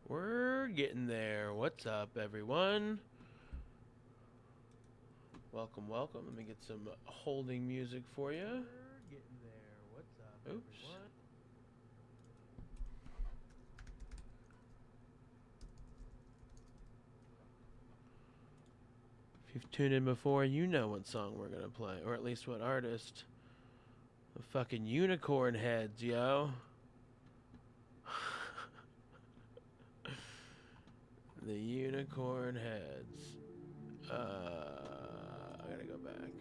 We're getting there. What's up, everyone? Welcome, welcome. Let me get some holding music for you. We're getting there. What's up, everyone? If you've tuned in before, you know what song we're gonna play, or at least what artist. The fucking Unicorn Heads, yo. The Unicorn Heads. I gotta go back.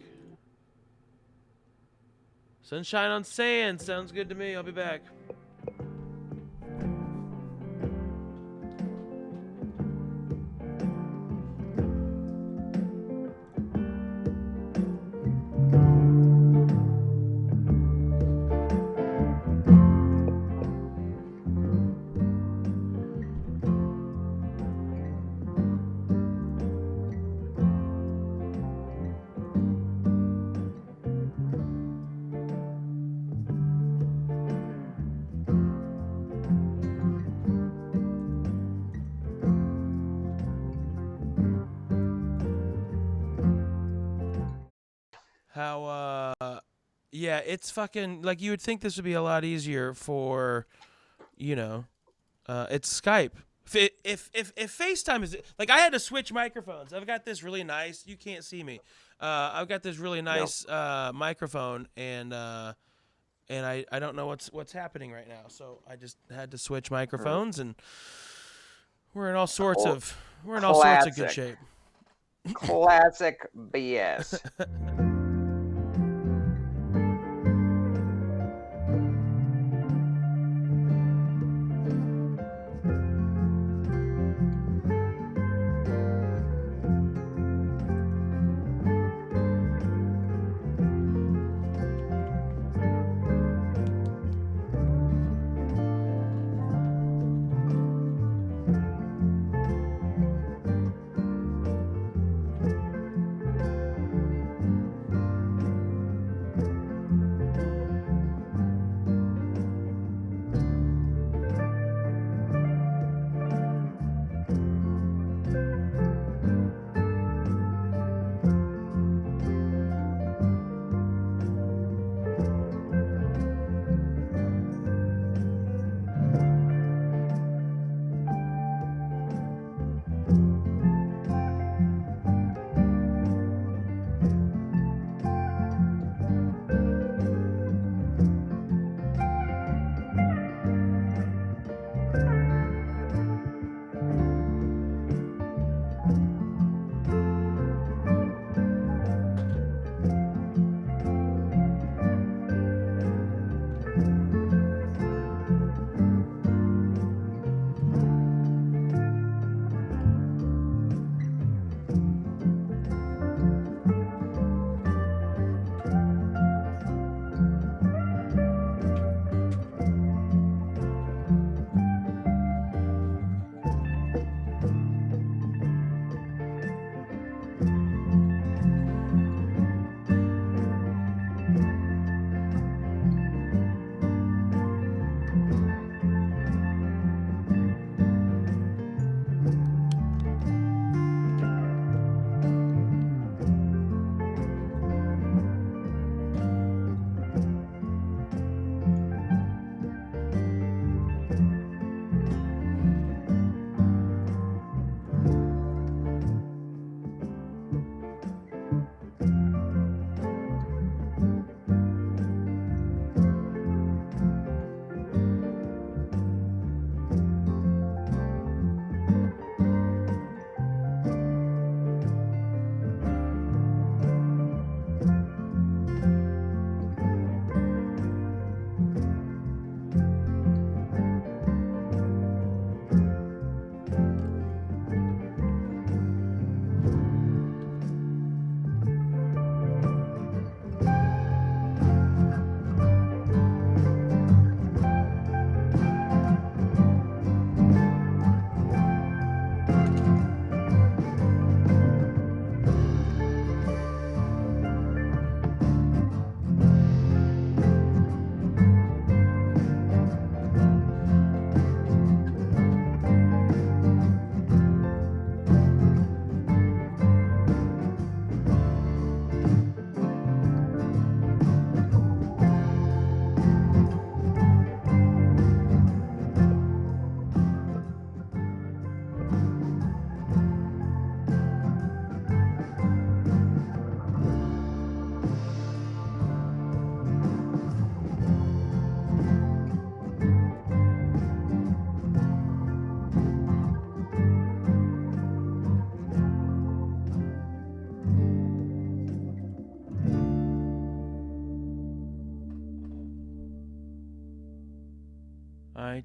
Sunshine on Sand sounds good to me. I'll be back. Yeah, it's fucking, like, you would think this would be a lot easier for, it's Skype. If FaceTime is, like, I had to switch microphones. I've got this really nice, you can't see me. I've got this really nice microphone, and I don't know what's happening right now. So I just had to switch microphones, and we're in all sorts of good shape. Classic BS.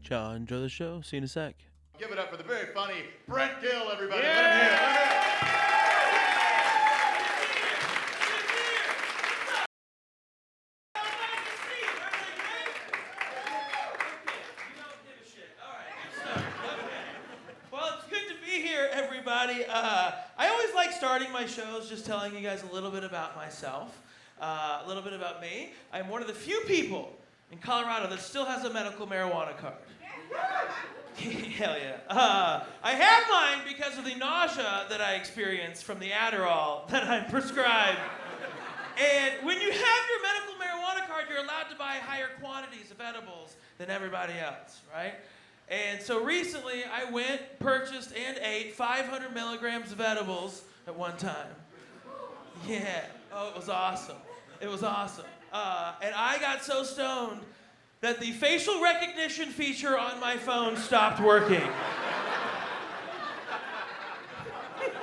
right, y'all enjoy the show. See you in a sec. Give it up for the very funny Brent Gill, everybody. Yeah. Let him hear. Let him hear. Everybody. I always like starting my shows just telling you guys a little bit about myself, a little bit about me. I'm one of the few people in Colorado that still has a medical marijuana card. Hell yeah. I have mine because of the nausea that I experience from the Adderall that I'm prescribed. And when you have your medical marijuana card, you're allowed to buy higher quantities of edibles than everybody else, right? And so recently, I went, purchased, and ate 500 milligrams of edibles at one time. Yeah. Oh, it was awesome. It was awesome. And I got so stoned that the facial recognition feature on my phone stopped working.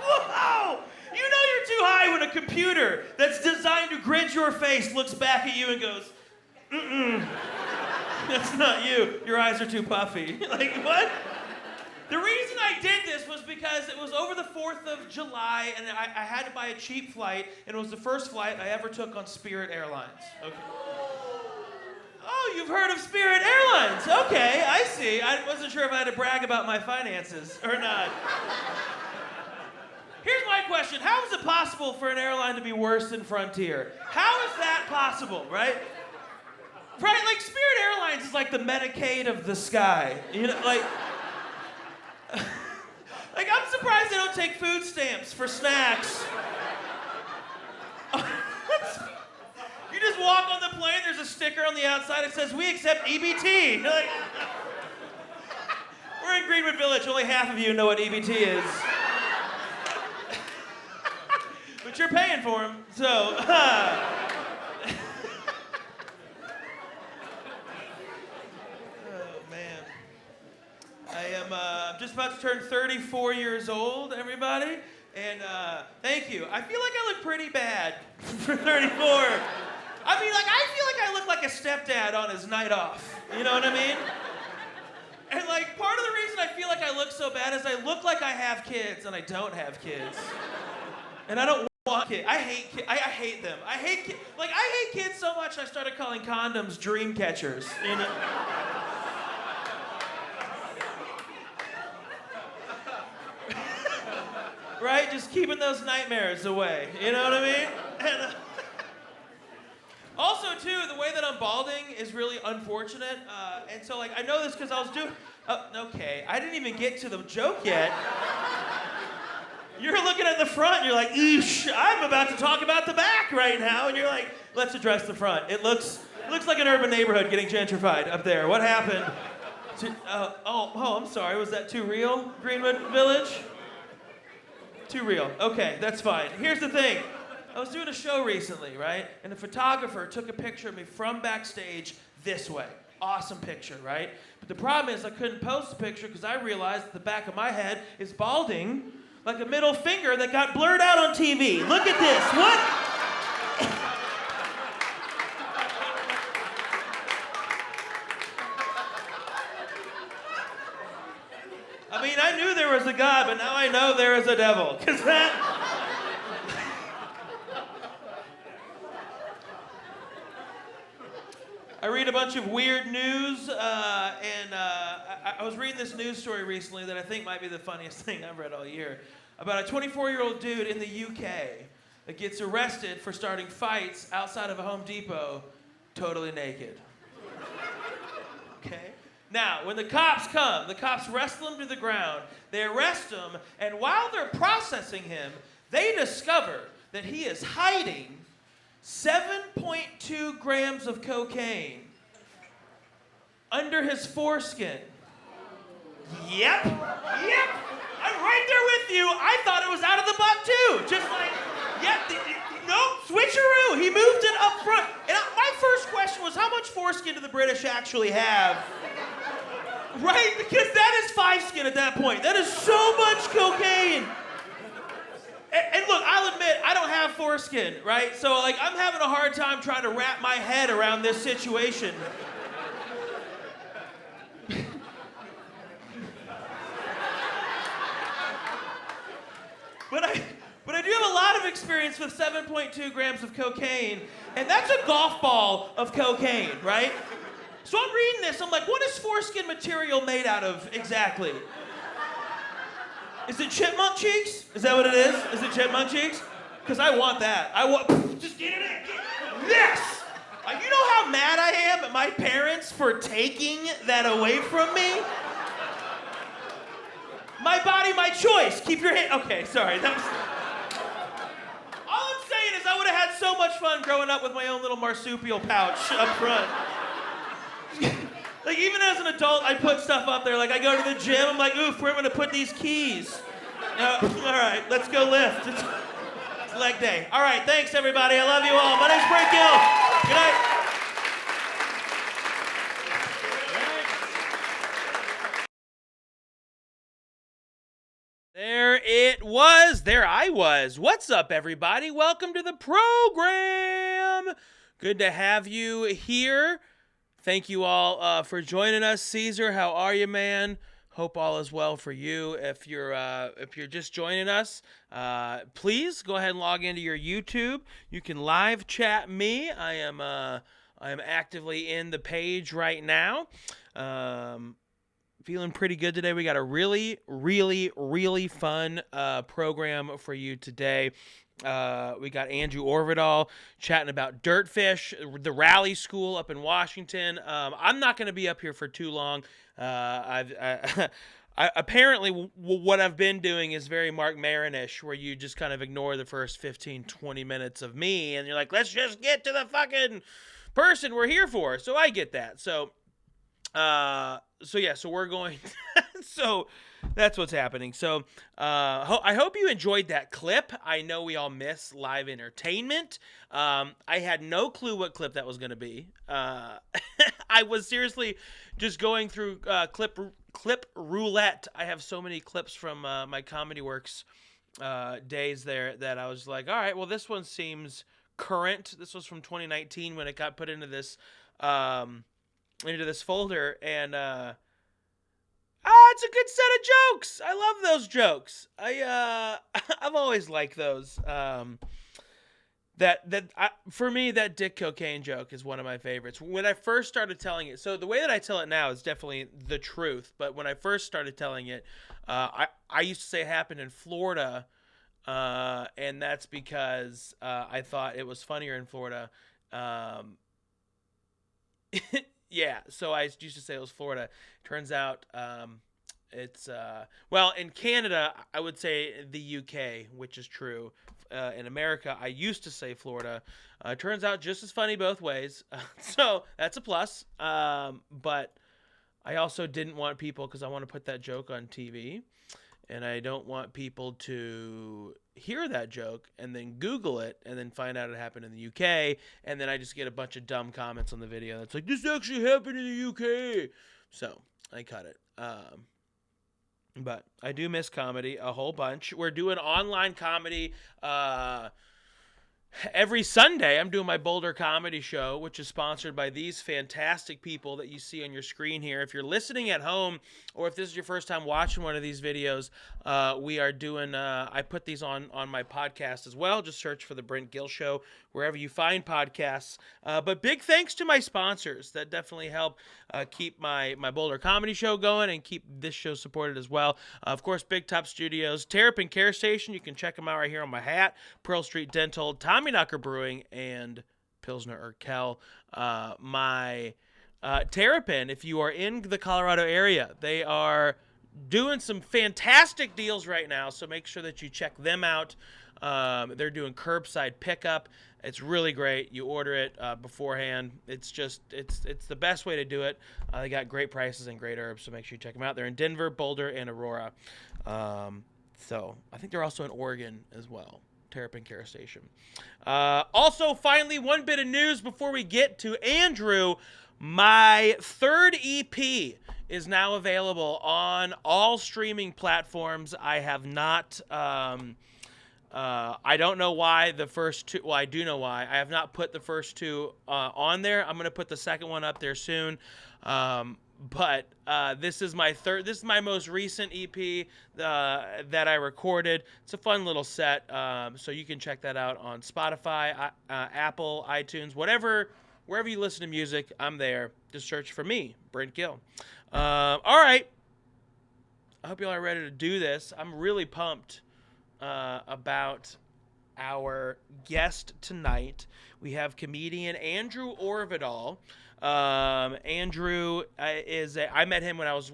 Whoa! You know you're too high when a computer that's designed to grid your face looks back at you and goes, mm-mm. That's not you. Your eyes are too puffy. Like, what? The reason I did this was because it was over the 4th of July, and I had to buy a cheap flight, and it was the first flight I ever took on Spirit Airlines. Okay. Oh, you've heard of Spirit Airlines. Okay, I see. I wasn't sure if I had to brag about my finances or not. Here's my question. How is it possible for an airline to be worse than Frontier? How is that possible, right? Right, like Spirit Airlines is like the Medicaid of the sky. You know, like I'm surprised they don't take food stamps for snacks. You just walk on the plane, there's a sticker on the outside that says, "We accept EBT." You're like, we're in Greenwood Village, only half of you know what EBT is. But you're paying for them, so. I'm just about to turn 34 years old, everybody, and thank you. I feel like I look pretty bad for 34. I mean, I feel like I look like a stepdad on his night off. You know what I mean? And part of the reason I feel like I look so bad is I look like I have kids, and I don't have kids. And I don't want kids. I hate kids. I hate them. I hate kids. I hate kids so much I started calling condoms dream catchers. You know? Right? Just keeping those nightmares away. You know what I mean? And, also, too, the way that I'm balding is really unfortunate. And so, I know this because I was doing... okay. I didn't even get to the joke yet. You're looking at the front, and you're like, eesh, I'm about to talk about the back right now. And you're like, let's address the front. It looks like an urban neighborhood getting gentrified up there. What happened? I'm sorry. Was that too real, Greenwood Village? Too real. Okay, that's fine. Here's the thing. I was doing a show recently, right? And the photographer took a picture of me from backstage this way. Awesome picture, right? But the problem is I couldn't post the picture because I realized that the back of my head is balding like a middle finger that got blurred out on TV. Look at this. What? I mean, I knew there was a God, but now I know there is a devil. Because that... I read a bunch of weird news, and I was reading this news story recently that I think might be the funniest thing I've read all year, about a 24-year-old dude in the UK that gets arrested for starting fights outside of a Home Depot totally naked. Okay? Now, when the cops come, the cops wrestle him to the ground, they arrest him, and while they're processing him, they discover that he is hiding 7.2 grams of cocaine under his foreskin. Yep. I'm right there with you. I thought it was out of the butt too. Just like, nope, switcheroo. He moved it up front. And my first question was, how much foreskin do the British actually have? Right? Because that is 5 skin at that point. That is so much cocaine. And look, I'll admit, I don't have foreskin, right? So, I'm having a hard time trying to wrap my head around this situation. experience with 7.2 grams of cocaine, and that's a golf ball of cocaine, right? So I'm reading this, I'm like, what is foreskin material made out of exactly? Is it chipmunk cheeks? Is that what it is? Is it chipmunk cheeks? Because I want that. Just get it in. Yes! You know how mad I am at my parents for taking that away from me? My body, my choice. Keep your hand. Okay, sorry. That was... All I'm saying is I would have had so much fun growing up with my own little marsupial pouch up front. Like, even as an adult, I put stuff up there. Like, I go to the gym, I'm like, oof, where am I gonna put these keys? All right, let's go lift. It's leg day. All right, thanks, everybody. I love you all. My name's Brent Gill. Good night. There it was. There I was. What's up, everybody? Welcome to the program. Good to have you here. Thank you all for joining us. Caesar, how are you, man? Hope all is well for you. If you're just joining us, please go ahead and log into your YouTube. You can live chat me. I am actively in the page right now. Feeling pretty good today. We got a really, really, really fun program for you today. We got Andrew Orvedahl chatting about DirtFish, the Rally School up in Washington. I'm not going to be up here for too long. Apparently what I've been doing is very Mark Maronish, where you just kind of ignore the first 15, 20 minutes of me, and you're like, let's just get to the fucking person we're here for. So I get that. So we're going, so that's what's happening. So, I hope you enjoyed that clip. I know we all miss live entertainment. I had no clue what clip that was going to be. I was seriously just going through, clip roulette. I have so many clips from, my Comedy Works, days there that I was like, all right, well, this one seems current. This was from 2019 when it got put into this folder, and it's a good set of jokes. I love those jokes. I've always liked those. For me, that dick cocaine joke is one of my favorites. When I first started telling it, so the way that I tell it now is definitely the truth, but when I first started telling it, I used to say it happened in Florida, and that's because I thought it was funnier in Florida. Yeah, so I used to say it was Florida. Turns out it's, in Canada, I would say the UK, which is true. In America, I used to say Florida. Turns out just as funny both ways. So that's a plus. But I also didn't want people, because I want to put that joke on TV. And I don't want people to hear that joke and then Google it and then find out it happened in the UK. And then I just get a bunch of dumb comments on the video that's like, this actually happened in the UK. So I cut it. But I do miss comedy a whole bunch. We're doing online comedy every Sunday. I'm doing my Boulder Comedy Show, which is sponsored by these fantastic people that you see on your screen here. If you're listening at home, or if this is your first time watching one of these videos, we are doing, I put these on my podcast as well. Just search for The Brent Gill Show wherever you find podcasts. But big thanks to my sponsors that definitely help keep my Boulder Comedy Show going and keep this show supported as well. Of course, Big Top Studios, Terrapin Care Station. You can check them out right here on my hat. Pearl Street Dental, Tommy Knocker Brewing, and Pilsner Urquell. My Terrapin, if you are in the Colorado area, they are doing some fantastic deals right now, so make sure that you check them out. They're doing curbside pickup. It's really great. You order it beforehand. It's the best way to do it. They got great prices and great herbs, so make sure you check them out. They're in Denver, Boulder, and Aurora. So I think they're also in Oregon as well. Terrapin Care Station. Also, finally, one bit of news before we get to Andrew. My third EP is now available on all streaming platforms. I have not... I don't know why the first two... Well, I do know why. I have not put the first two on there. I'm going to put the second one up there soon. But this is my This is my most recent EP that I recorded. It's a fun little set, so you can check that out on Spotify, Apple, iTunes, wherever you listen to music. I'm there. Just search for me, Brent Gill. All right. I hope you all are ready to do this. I'm really pumped about our guest tonight. We have comedian Andrew Orvedahl. Andrew I met him when I was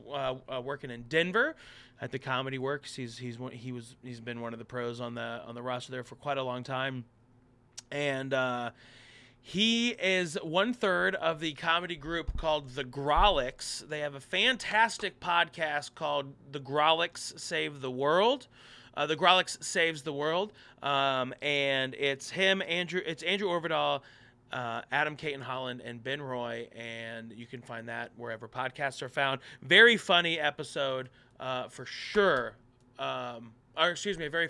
working in Denver at the Comedy Works. He's been one of the pros on the roster there for quite a long time, and he is 1/3 of the comedy group called The Grolics. They have a fantastic podcast called The Grolics Save the World. The Grolics Saves the World. And it's Andrew Orvedahl, Adam Caton Holland, and Ben Roy. And you can find that wherever podcasts are found. Very funny episode, for sure. A very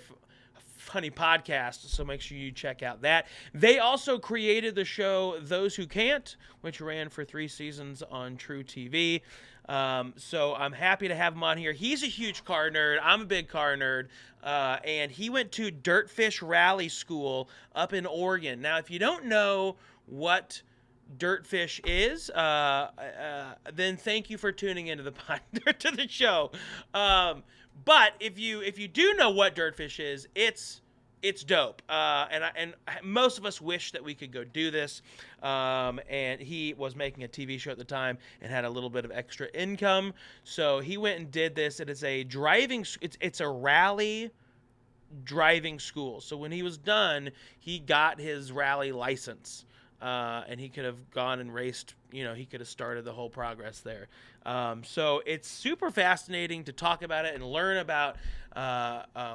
funny podcast, so make sure you check out that. They also created the show Those Who Can't, which ran for 3 seasons on True TV. So I'm happy to have him on here. He's a huge car nerd. I'm a big car nerd. And he went to DirtFish Rally School up in Oregon. Now, if you don't know what DirtFish is, then thank you for tuning into to the show. But if you do know what DirtFish is, it's dope. And most of us wish that we could go do this. And he was making a TV show at the time and had a little bit of extra income, so he went and did this. It is a it's a rally driving school. So when he was done, he got his rally license. And he could have gone and raced, he could have started the whole progress there. So it's super fascinating to talk about it and learn about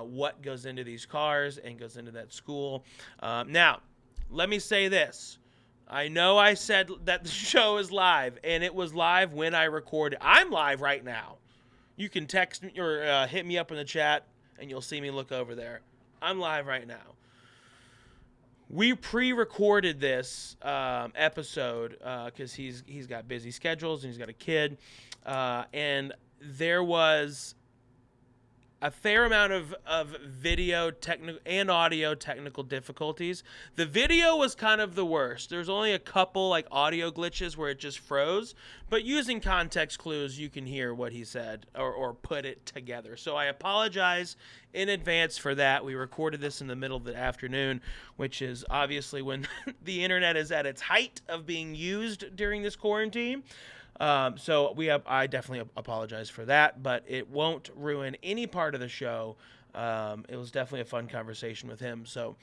what goes into these cars and goes into that school. Now, let me say this. I know I said that the show is live, and it was live when I recorded. I'm live right now. You can text me or hit me up in the chat, and you'll see me look over there. I'm live right now. We pre-recorded this episode because he's got busy schedules and he's got a kid, and there was a fair amount of video and audio technical difficulties. The video was kind of the worst. There's only a couple audio glitches where it just froze, but using context clues, you can hear what he said or put it together. So I apologize in advance for that. We recorded this in the middle of the afternoon, which is obviously when the internet is at its height of being used during this quarantine. So I definitely apologize for that, but it won't ruin any part of the show. It was definitely a fun conversation with him. So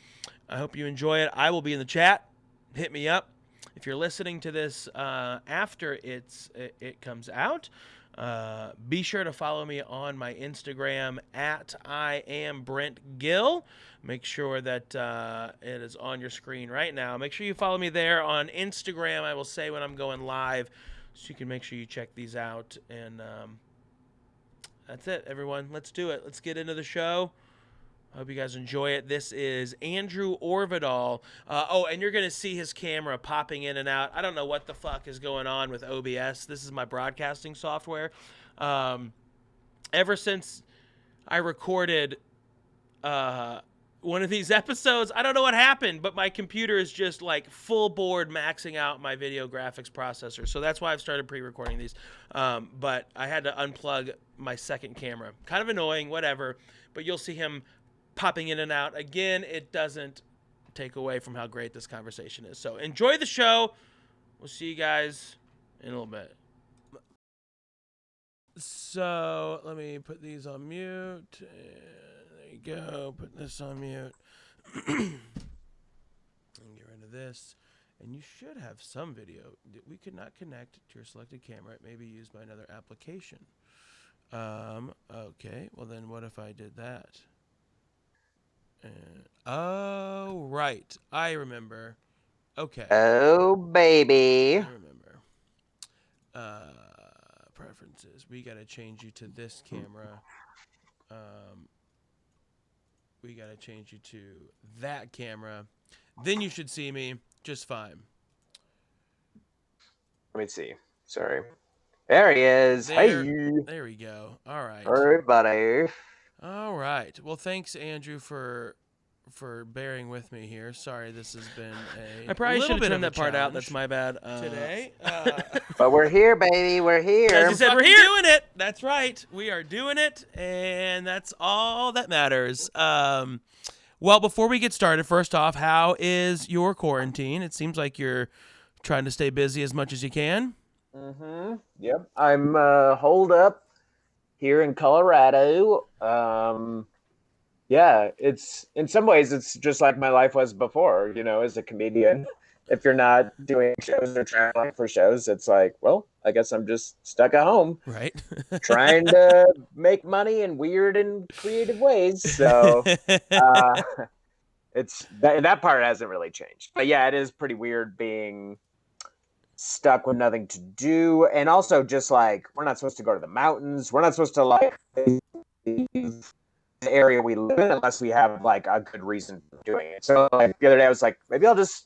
I hope you enjoy it. I will be in the chat. Hit me up. If you're listening to this after it comes out, be sure to follow me on my Instagram at I am Brent Gill. Make sure that it is on your screen right now. Make sure you follow me there on Instagram. I will say when I'm going live, so you can make sure you check these out. And that's it, everyone. Let's do it. Let's get into the show. I hope you guys enjoy it. This is Andrew Orvedahl. And you're going to see his camera popping in and out. I don't know what the fuck is going on with OBS. This is my broadcasting software. Ever since I recorded one of these episodes, I don't know what happened, but my computer is just full board maxing out my video graphics processor. So that's why I've started pre-recording these. But I had to unplug my second camera. Kind of annoying, whatever. But you'll see him popping in and out. Again, it doesn't take away from how great this conversation is. So enjoy the show. We'll see you guys in a little bit. So let me put these on mute. There you go. Put this on mute. And get rid of this. And you should have some video. We could not connect to your selected camera. It may be used by another application. Okay. Well, then what if I did that? Oh, right. I remember. Okay. Oh, baby. I remember. Preferences. We got to change you to this camera. We got to change you to that camera. Then you should see me just fine. Let me see. Sorry. There he is. There, Hey, there we go. All right. everybody. All right. Well, thanks, Andrew, for bearing with me here. Sorry, this has been a I probably little should have bit turned of a that part out. challenge That's my bad. today. But we're here, baby. We're here. As you said, we're Fucking here. doing it. That's right. We are doing it, and that's all that matters. Well, before we get started, first off, how is your quarantine? It seems like you're trying to stay busy as much as you can. Yep. I'm holed up here in Colorado. Yeah, it's in some ways it's just like my life was before, as a comedian. If you're not doing shows or traveling for shows, it's like, well, I guess I'm just stuck at home Right. trying to make money in weird and creative ways. So it's that part hasn't really changed. But yeah, it is pretty weird being stuck with nothing to do. And also just like we're not supposed to go to the mountains. We're not supposed to like leave the area we live in unless we have like a good reason for doing it. So like the other day I was like, maybe I'll just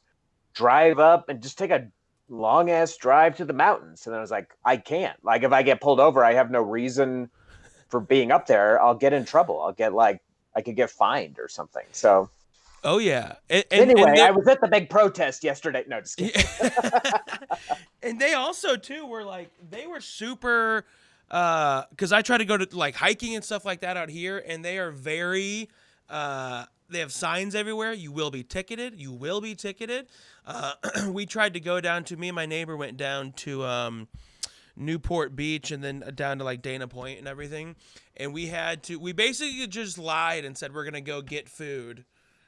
drive up and just take a long ass drive to the mountains. And then I was like, I can't. Like if I get pulled over, I have no reason for being up there. I'll get in trouble. I'll get like I could get fined or something. So Oh yeah. anyway, I was at the big protest yesterday. No, just kidding. And they also too were like they were super because I try to go to like hiking and stuff like that out here, and they are very they have signs everywhere. You will be ticketed. You will be ticketed. We tried to go down to me and my neighbor went down to Newport Beach and then down to like Dana Point and everything, and we basically just lied and said we're gonna go get food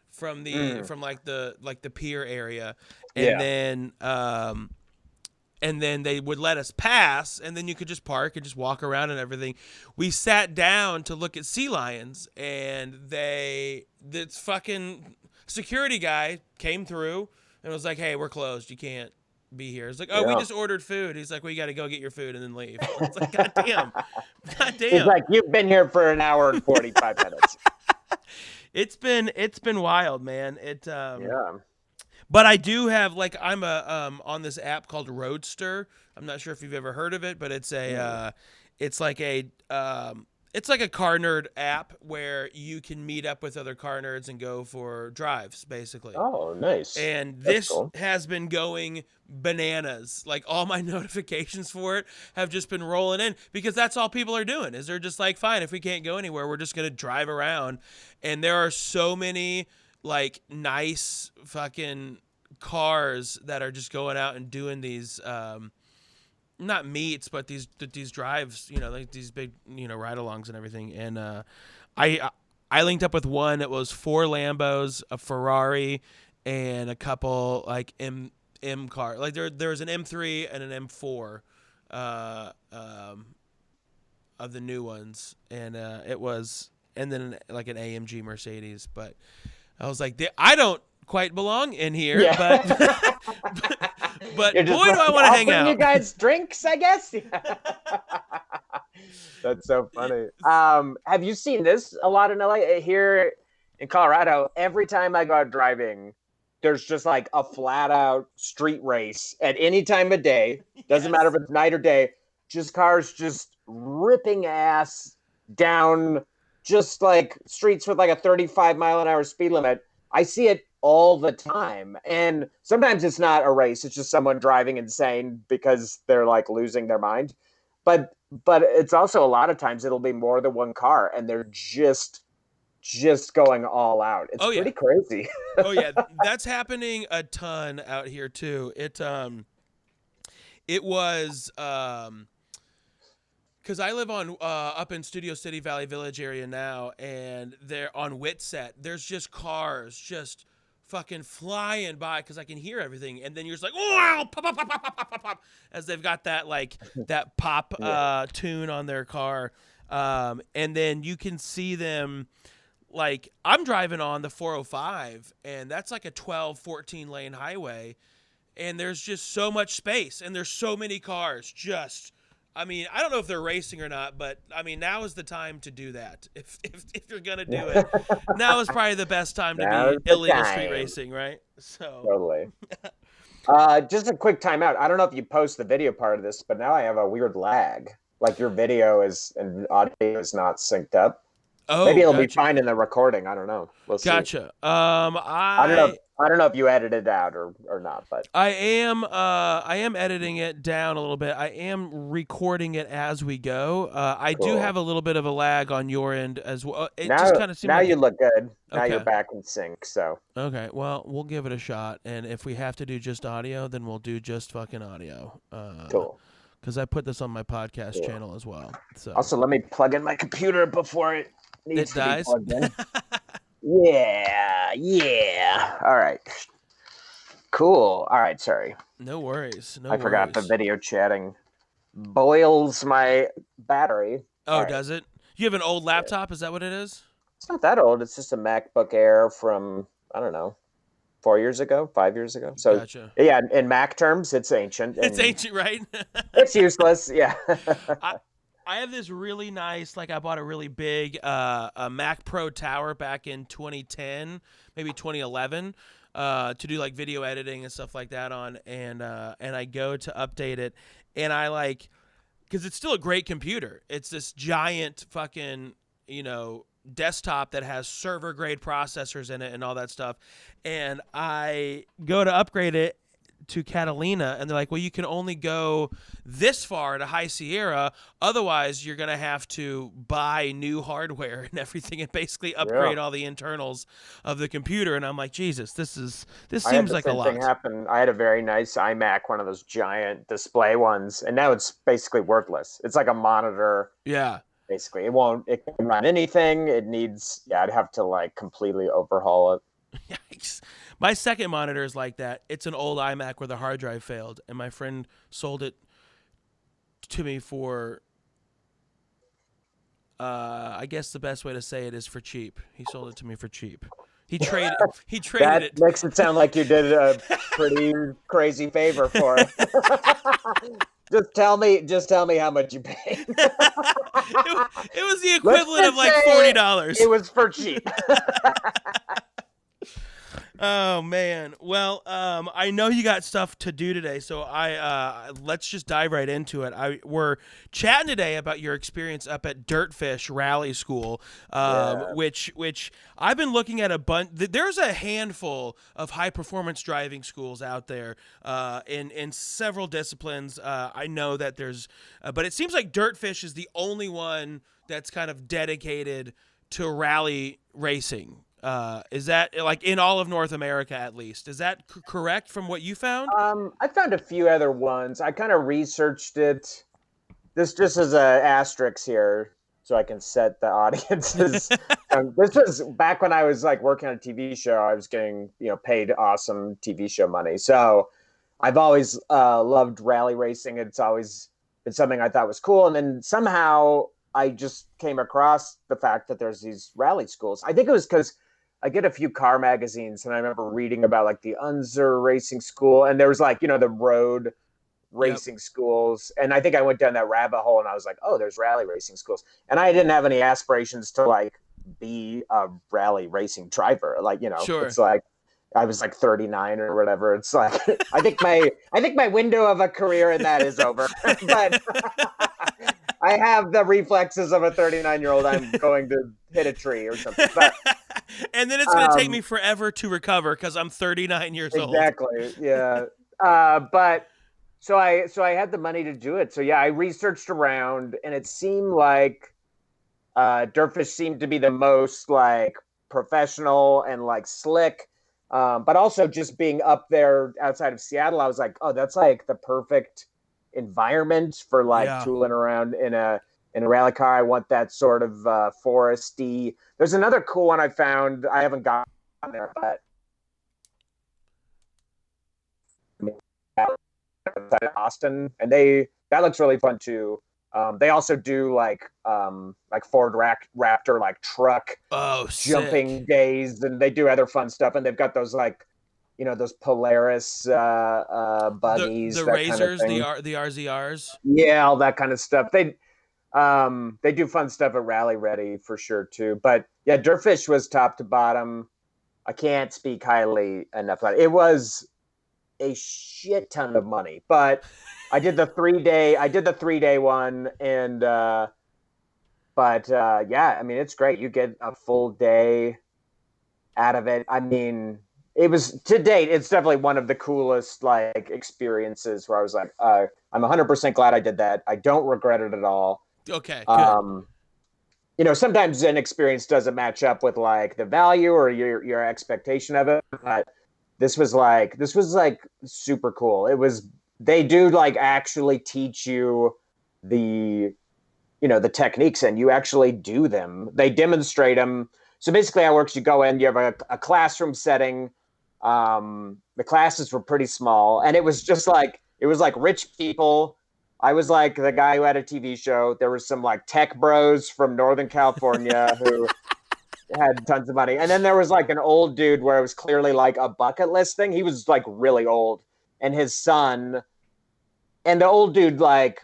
from the from like the pier area, and then they would let us pass, and then you could just park and just walk around and everything. We sat down to look at sea lions, and this fucking security guy came through and was like, "Hey, we're closed. You can't be here." It's like, "Oh, we just ordered food." He's like, "Well, you got to go get your food and then leave." It's like, "God damn, God damn." He's like, "You've been here for an hour and 45 minutes." It's been wild, man. Yeah. But I do have like I'm on this app called Roadster. I'm not sure if you've ever heard of it, but it's it's like a car nerd app where you can meet up with other car nerds and go for drives, basically. Oh, nice. And That's this cool. has been going bananas. Like all my notifications for it have just been rolling in because that's all people are doing is they're just like, fine, if we can't go anywhere, we're just going to drive around. And there are so many like nice fucking cars that are just going out and doing these, not meets, but these drives, like these big, ride-alongs and everything. And I linked up with one that was 4 Lambos, a Ferrari, and a couple like M car. Like there's an M3 and an M4 of the new ones, and and then like an AMG Mercedes. But I was like, I don't quite belong in here, but boy, do I want to hang out. You guys drinks, I guess. That's so funny. Have you seen this a lot in LA? Here in Colorado, every time I go out driving, there's just like a flat out street race at any time of day. Doesn't matter if it's night or day. Just cars just ripping ass down just like streets with like a 35-mile-an-hour speed limit. I see it all the time. And sometimes it's not a race. It's just someone driving insane because they're like losing their mind. But it's also a lot of times it'll be more than one car and they're just going all out. It's pretty crazy. Oh yeah, that's happening a ton out here too. It was because I live on up in Studio City, Valley Village area now, and they're on Whitset. There's just cars just fucking flying by because I can hear everything, and then you're just like, wow, pop, pop, pop, pop, pop, pop, pop, as they've got that like that pop tune on their car, and then you can see them. Like I'm driving on the 405, and that's like a 12, 14 lane highway, and there's just so much space, and there's so many cars just. I mean, I don't know if they're racing or not, but I mean, now is the time to do that. If you're gonna do it, now is probably the best time to be illegal street racing, right? So Totally. Just a quick timeout. I don't know if you post the video part of this, but now I have a weird lag. Like your video is and audio is not synced up. Maybe Oh, it'll be gotcha. fine in the recording. I don't know. We'll see. Gotcha. I don't know if you edited it out or not, but I am editing it down a little bit. I am recording it as we go. I do Cool. have a little bit of a lag on your end as well. It now just kind of seemed now like you look good. Now Okay. you're back in sync. So Okay, well, we'll give it a shot, and if we have to do just audio, then we'll do just fucking audio. cool. Because I put this on my podcast Cool. channel as well. So Also, let me plug in my computer before it needs it to dies. be plugged in. Yeah. All right. Cool. All right. Sorry. No worries. No I forgot the worries. video chatting boils my battery. Oh, All right. does it? You have an old laptop? Is that what it is? It's not that old. It's just a MacBook Air from, I don't know, 4 years ago, 5 years ago. So, Gotcha. yeah, in Mac terms, it's ancient. It's and ancient, right? It's useless. Yeah. I have this really nice, I bought a really big a Mac Pro tower back in 2010, maybe 2011, to do like video editing and stuff like that on, and I go to update it, and I because it's still a great computer. It's this giant fucking, desktop that has server grade processors in it and all that stuff, and I go to upgrade it to Catalina, and they're like, well, you can only go this far to High Sierra, otherwise you're gonna have to buy new hardware and everything and basically upgrade all the internals of the computer. And I'm like, Jesus, this I had seems the like a same lot. thing happen. I had a very nice iMac, one of those giant display ones, and now it's basically worthless. It's like a monitor. Yeah. Basically, it can run anything. It needs, I'd have to completely overhaul it. Yikes. My second monitor is like that. It's an old iMac where the hard drive failed, and my friend sold it to me for, I guess the best way to say it is for cheap. He sold it to me for cheap. He traded That it. makes it sound like you did a pretty crazy favor for it. Just tell me how much you paid. It was the equivalent of like $40. It was for cheap. Oh man. Well, I know you got stuff to do today, so let's just dive right into it. We're chatting today about your experience up at DirtFish Rally School, which I've been looking at a bunch. There's a handful of high performance driving schools out there, in several disciplines. I know that there's, but it seems like DirtFish is the only one that's kind of dedicated to rally racing. Is that in all of North America at least? Is that correct from what you found? I found a few other ones. I kind of researched it. This just as a asterisk here, so I can set the audiences. This was back when I was working on a TV show. I was getting paid awesome TV show money. So I've always loved rally racing. It's always been something I thought was cool. And then somehow I just came across the fact that there's these rally schools. I think it was because I get a few car magazines, and I remember reading about the Unser Racing School, and there was the road racing schools. And I think I went down that rabbit hole, and I was like, oh, there's rally racing schools. And I didn't have any aspirations to be a rally racing driver. Sure. It's I was 39 or whatever. It's I think my window of a career in that is over. But I have the reflexes of a 39-year-old. I'm going to hit a tree or something. But and then it's going to take me forever to recover because I'm 39 years old. Exactly. Yeah. But so I had the money to do it. So yeah, I researched around, and it seemed like DirtFish seemed to be the most professional and slick. But also just being up there outside of Seattle, I was like, oh, that's the perfect environment for tooling around in a rally car. I want that sort of foresty. There's another cool one I found. I haven't gotten there, but Austin, and that looks really fun too. They also do Ford Raptor truck jumping sick. days, and they do other fun stuff. And they've got those those Polaris buggies, the that Razors, kind of the RZRs. Yeah, all that kind of stuff. They do fun stuff at Rally Ready for sure too. But yeah, DirtFish was top to bottom. I can't speak highly enough about it. a shit ton of money, but I did the 3-day one, and yeah, I mean, it's great. You get a full day out of it. I mean, it was, to date, it's definitely one of the coolest like experiences where I was like, I'm 100% glad I did that. I don't regret it at all. Okay, good. You know, sometimes an experience doesn't match up with like the value or your expectation of it, but this was like super cool. It was, they do like actually teach you the, you know, the techniques, and you actually do them. They demonstrate them. So basically how it works, you go in, you have a classroom setting. The classes were pretty small, and it was just like, it was like rich people. I was like the guy who had a TV show. There was some like tech bros from Northern California who had tons of money. And then there was like an old dude where it was clearly like a bucket list thing. He was like really old, and his son, and the old dude, like,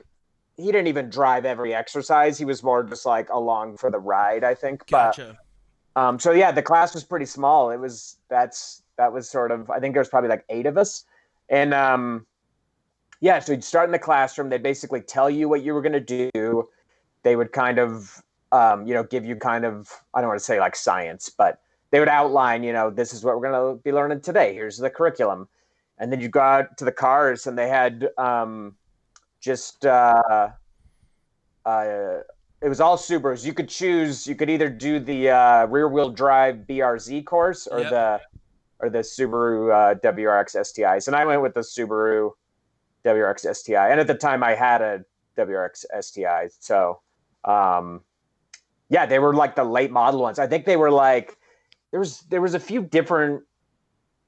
he didn't even drive every exercise. He was more just like along for the ride, I think. Gotcha. But so yeah, the class was pretty small. It was, that was sort of, I think there was probably like 8 of us. And yeah, so you'd start in the classroom. They'd basically tell you what you were going to do. They would kind of, you know, give you kind of, I don't want to say like science, but they would outline, you know, this is what we're going to be learning today. Here's the curriculum. And then you go out to the cars, and they had just, it was all Subarus. You could choose, you could either do the rear wheel drive BRZ course or Yep. the Subaru WRX STIs. And I went with the Subaru WRX STI. And at the time I had a WRX STI. So, yeah, they were like the late model ones. I think they were like, there was a few different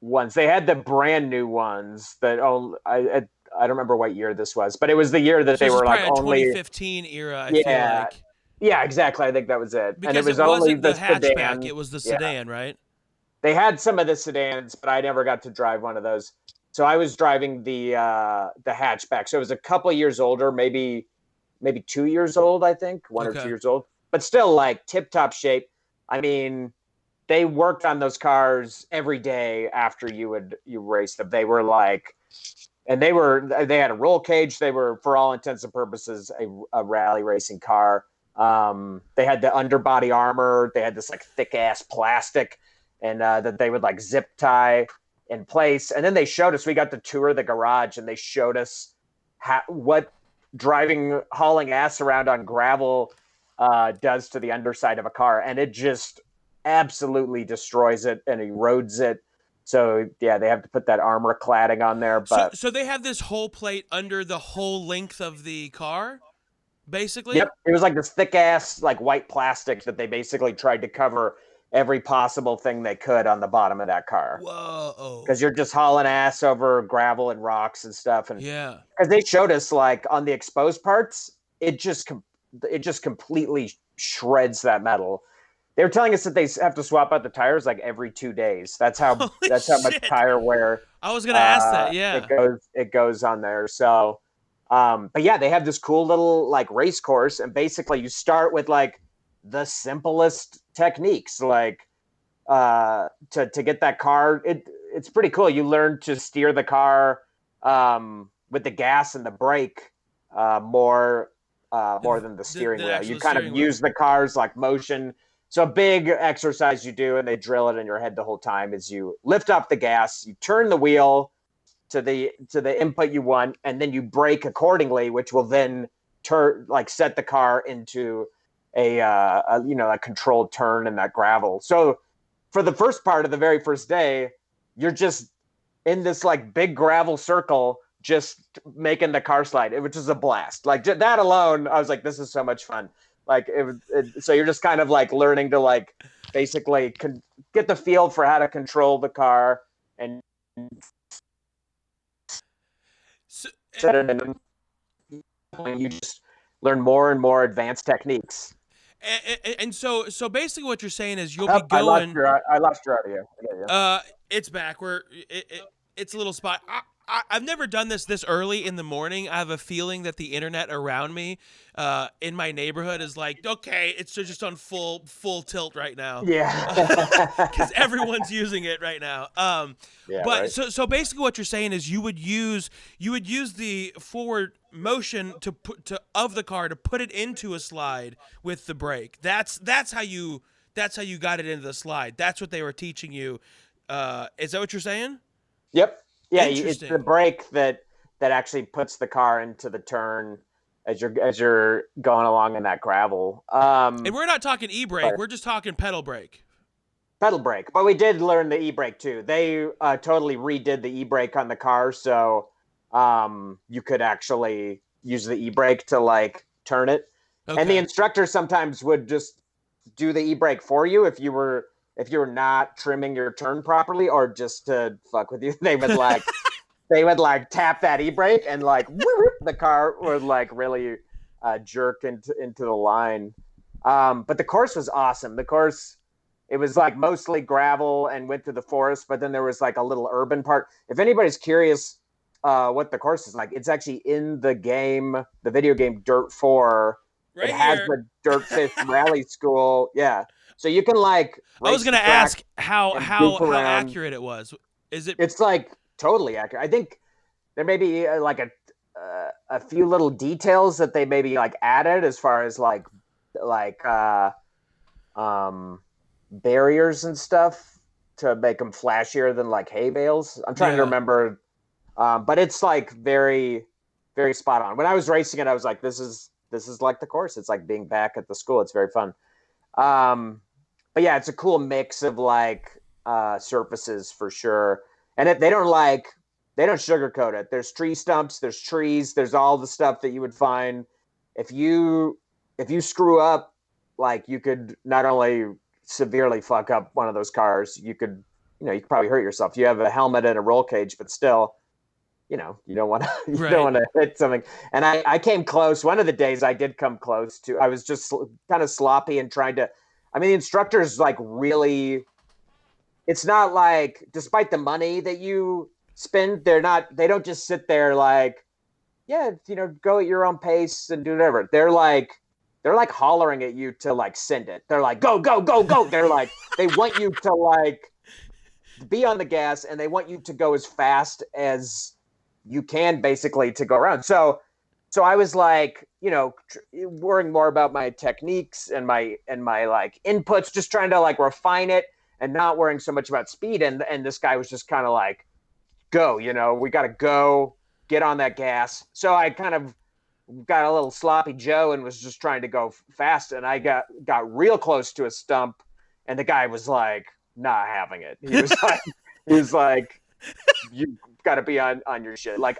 ones. They had the brand new ones that, I don't remember what year this was, but it was the year that So they this is were like probably a only, 2015 era, I feel yeah, like. yeah, exactly. I think that was it. And it Because it was only wasn't the the hatchback, sedan. it was the Yeah. sedan, right? They had some of the sedans, but I never got to drive one of those. So I was driving the hatchback. So it was a couple years older, maybe 2 years old, I think, 1 or 2 Okay. years old, but still like tip top shape. I mean, they worked on those cars every day after you raced them. They were like, and they had a roll cage. They were, for all intents and purposes, a rally racing car. They had the underbody armor. They had this like thick ass plastic, and that they would like zip tie in place. And then they showed us. We got to tour the garage, and they showed us what hauling ass around on gravel does to the underside of a car, and it just absolutely destroys it and erodes it. So yeah, they have to put that armor cladding on there. But So they have this whole plate under the whole length of the car, basically? yep, it was like this thick ass like white plastic that they basically tried to cover every possible thing they could on the bottom of that car. Whoa. Because you're just hauling ass over gravel and rocks and stuff. And Yeah. because they showed us like on the exposed parts, it just completely shreds that metal. They were telling us that they have to swap out the tires like every 2 days. That's how Holy much shit. tire wear I was gonna ask that, yeah. it goes on there. So, but yeah, they have this cool little like race course, and basically you start with like the simplest techniques, like to get that car. It's pretty cool. You learn to steer the car with the gas and the brake more than the steering wheel. You kind of use the car's like motion. So a big exercise you do, and they drill it in your head the whole time, is you lift up the gas, you turn the wheel to the input you want, and then you brake accordingly, which will then set the car into a controlled turn in that gravel. So for the first part of the very first day, you're just in this like big gravel circle, just making the car slide, which is a blast. Like that alone, I was like, this is so much fun. Like so you're just kind of like learning to like basically get the feel for how to control the car, and set it in, and you just learn more and more advanced techniques. And so basically what you're saying is you'll be going. I lost your audio. It's back. It's a little spot. I've never done this early in the morning. I have a feeling that the internet around me, in my neighborhood, is like, okay, it's just on full tilt right now. Yeah. Because everyone's using it right now. Yeah, But right. so basically, what you're saying is you would use the forward motion of the car to put it into a slide with the brake. That's how you got it into the slide. That's what they were teaching you. Is that what you're saying? Yep. Yeah, it's the Interesting. brake that actually puts the car into the turn as you're going along in that gravel. And we're not talking e-brake. But We're just talking pedal brake. pedal brake. But we did learn the e-brake too. They totally redid the e-brake on the car, so you could actually use the e-brake to like turn it. And the Okay. instructor sometimes would just do the e-brake for you if you were not trimming your turn properly, or just to fuck with you. They would like tap that e-brake and like whoop, the car would like really jerk into the line. But the course was awesome. The course, it was like mostly gravel and went through the forest, but then there was like a little urban part. If anybody's curious what the course is like, it's actually in the game, the video game Dirt 4. It Right has here. the DirtFish Rally School. Yeah. So you can like I was race gonna the track ask how and goof around. accurate it was. Is it? It's like totally accurate. I think there may be like a few little details that they maybe like added as far as like um barriers and stuff to make them flashier than like hay bales. I'm trying to Yeah. remember, but it's like very, very spot on. When I was racing it, I was like, this is like the course. It's like being back at the school. It's very fun. But yeah, it's a cool mix of like surfaces for sure. And they don't sugarcoat it. There's tree stumps, there's trees, there's all the stuff that you would find if you screw up. Like, you could not only severely fuck up one of those cars, you could probably hurt yourself. You have a helmet and a roll cage, but still, you don't want to don't Right. want to hit something. And I came close. One of the days I did come close to. I was just kind of sloppy and trying to. I mean, the instructor's like really. It's not like, despite the money that you spend, they don't just sit there like, yeah, go at your own pace and do whatever. They're like hollering at you to like send it. They're like, go, go, go, go. They're like, they want you to like be on the gas, and they want you to go as fast as you can, basically, to go around. So I was like, worrying more about my techniques and my like inputs, just trying to like refine it and not worrying so much about speed. And this guy was just kind of like, go, we got to go, get on that gas. So I kind of got a little sloppy Joe and was just trying to go fast. And I got real close to a stump, and the guy was like, not having it. He was like, you got to be on your shit. Like,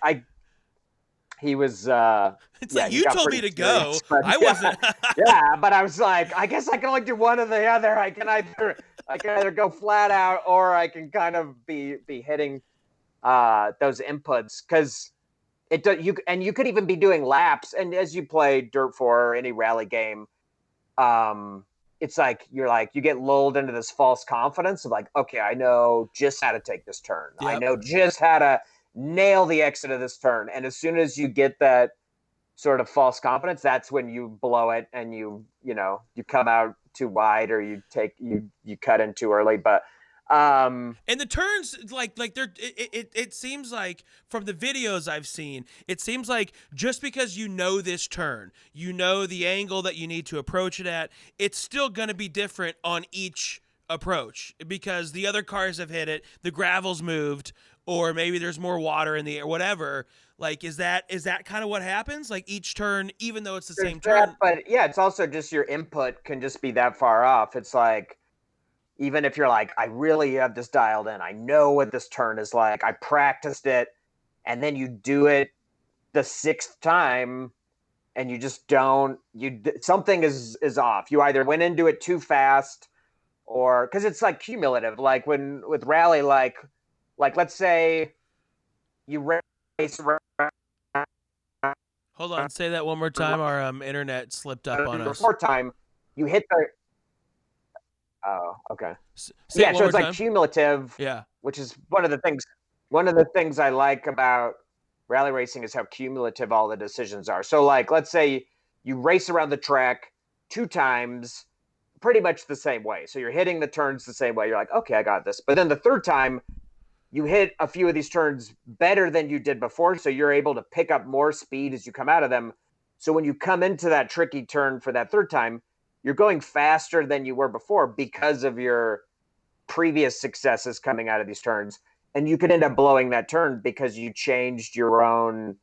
he was, It's yeah, like, he you got told me pretty to go. serious, but I yeah, wasn't. yeah, but I was like, I guess I can only do one or the other. I can either go flat out, or I can kind of be hitting those inputs, because you could even be doing laps. And as you play Dirt 4 or any rally game, it's like you get lulled into this false confidence of like, okay, I know just how to take this turn. I Yep. know just how to nail the exit of this turn. And as soon as you get that sort of false confidence, that's when you blow it, and you come out too wide, or you cut in too early. But And the turns, like they're, it seems like, from the videos I've seen, it seems like just because this turn, the angle that you need to approach it at, it's still going to be different on each approach, because the other cars have hit it, the gravel's moved, or maybe there's more water in the air, whatever. Like, is that kind of what happens? Like, each turn, even though it's the there's same that, turn. but yeah, it's also just your input can just be that far off. It's like, even if you're like, I really have this dialed in, I know what this turn is like, I practiced it, and then you do it the sixth time, and you just don't. Something is off. You either went into it too fast, or because it's like cumulative. Like with rally, like let's say you race Hold on, say that one more time. Our internet slipped up on the us. fourth time, you hit the. Oh, okay. Say Yeah, it one so more it's like time. cumulative, Yeah. which is one of the things. one of the things I like about rally racing is how cumulative all the decisions are. So, like, let's say you race around the track 2 times pretty much the same way. So you're hitting the turns the same way. You're like, okay, I got this. But then the 3rd time, you hit a few of these turns better than you did before. So you're able to pick up more speed as you come out of them. So when you come into that tricky turn for that 3rd time, you're going faster than you were before because of your previous successes coming out of these turns. And you could end up blowing that turn because you changed your own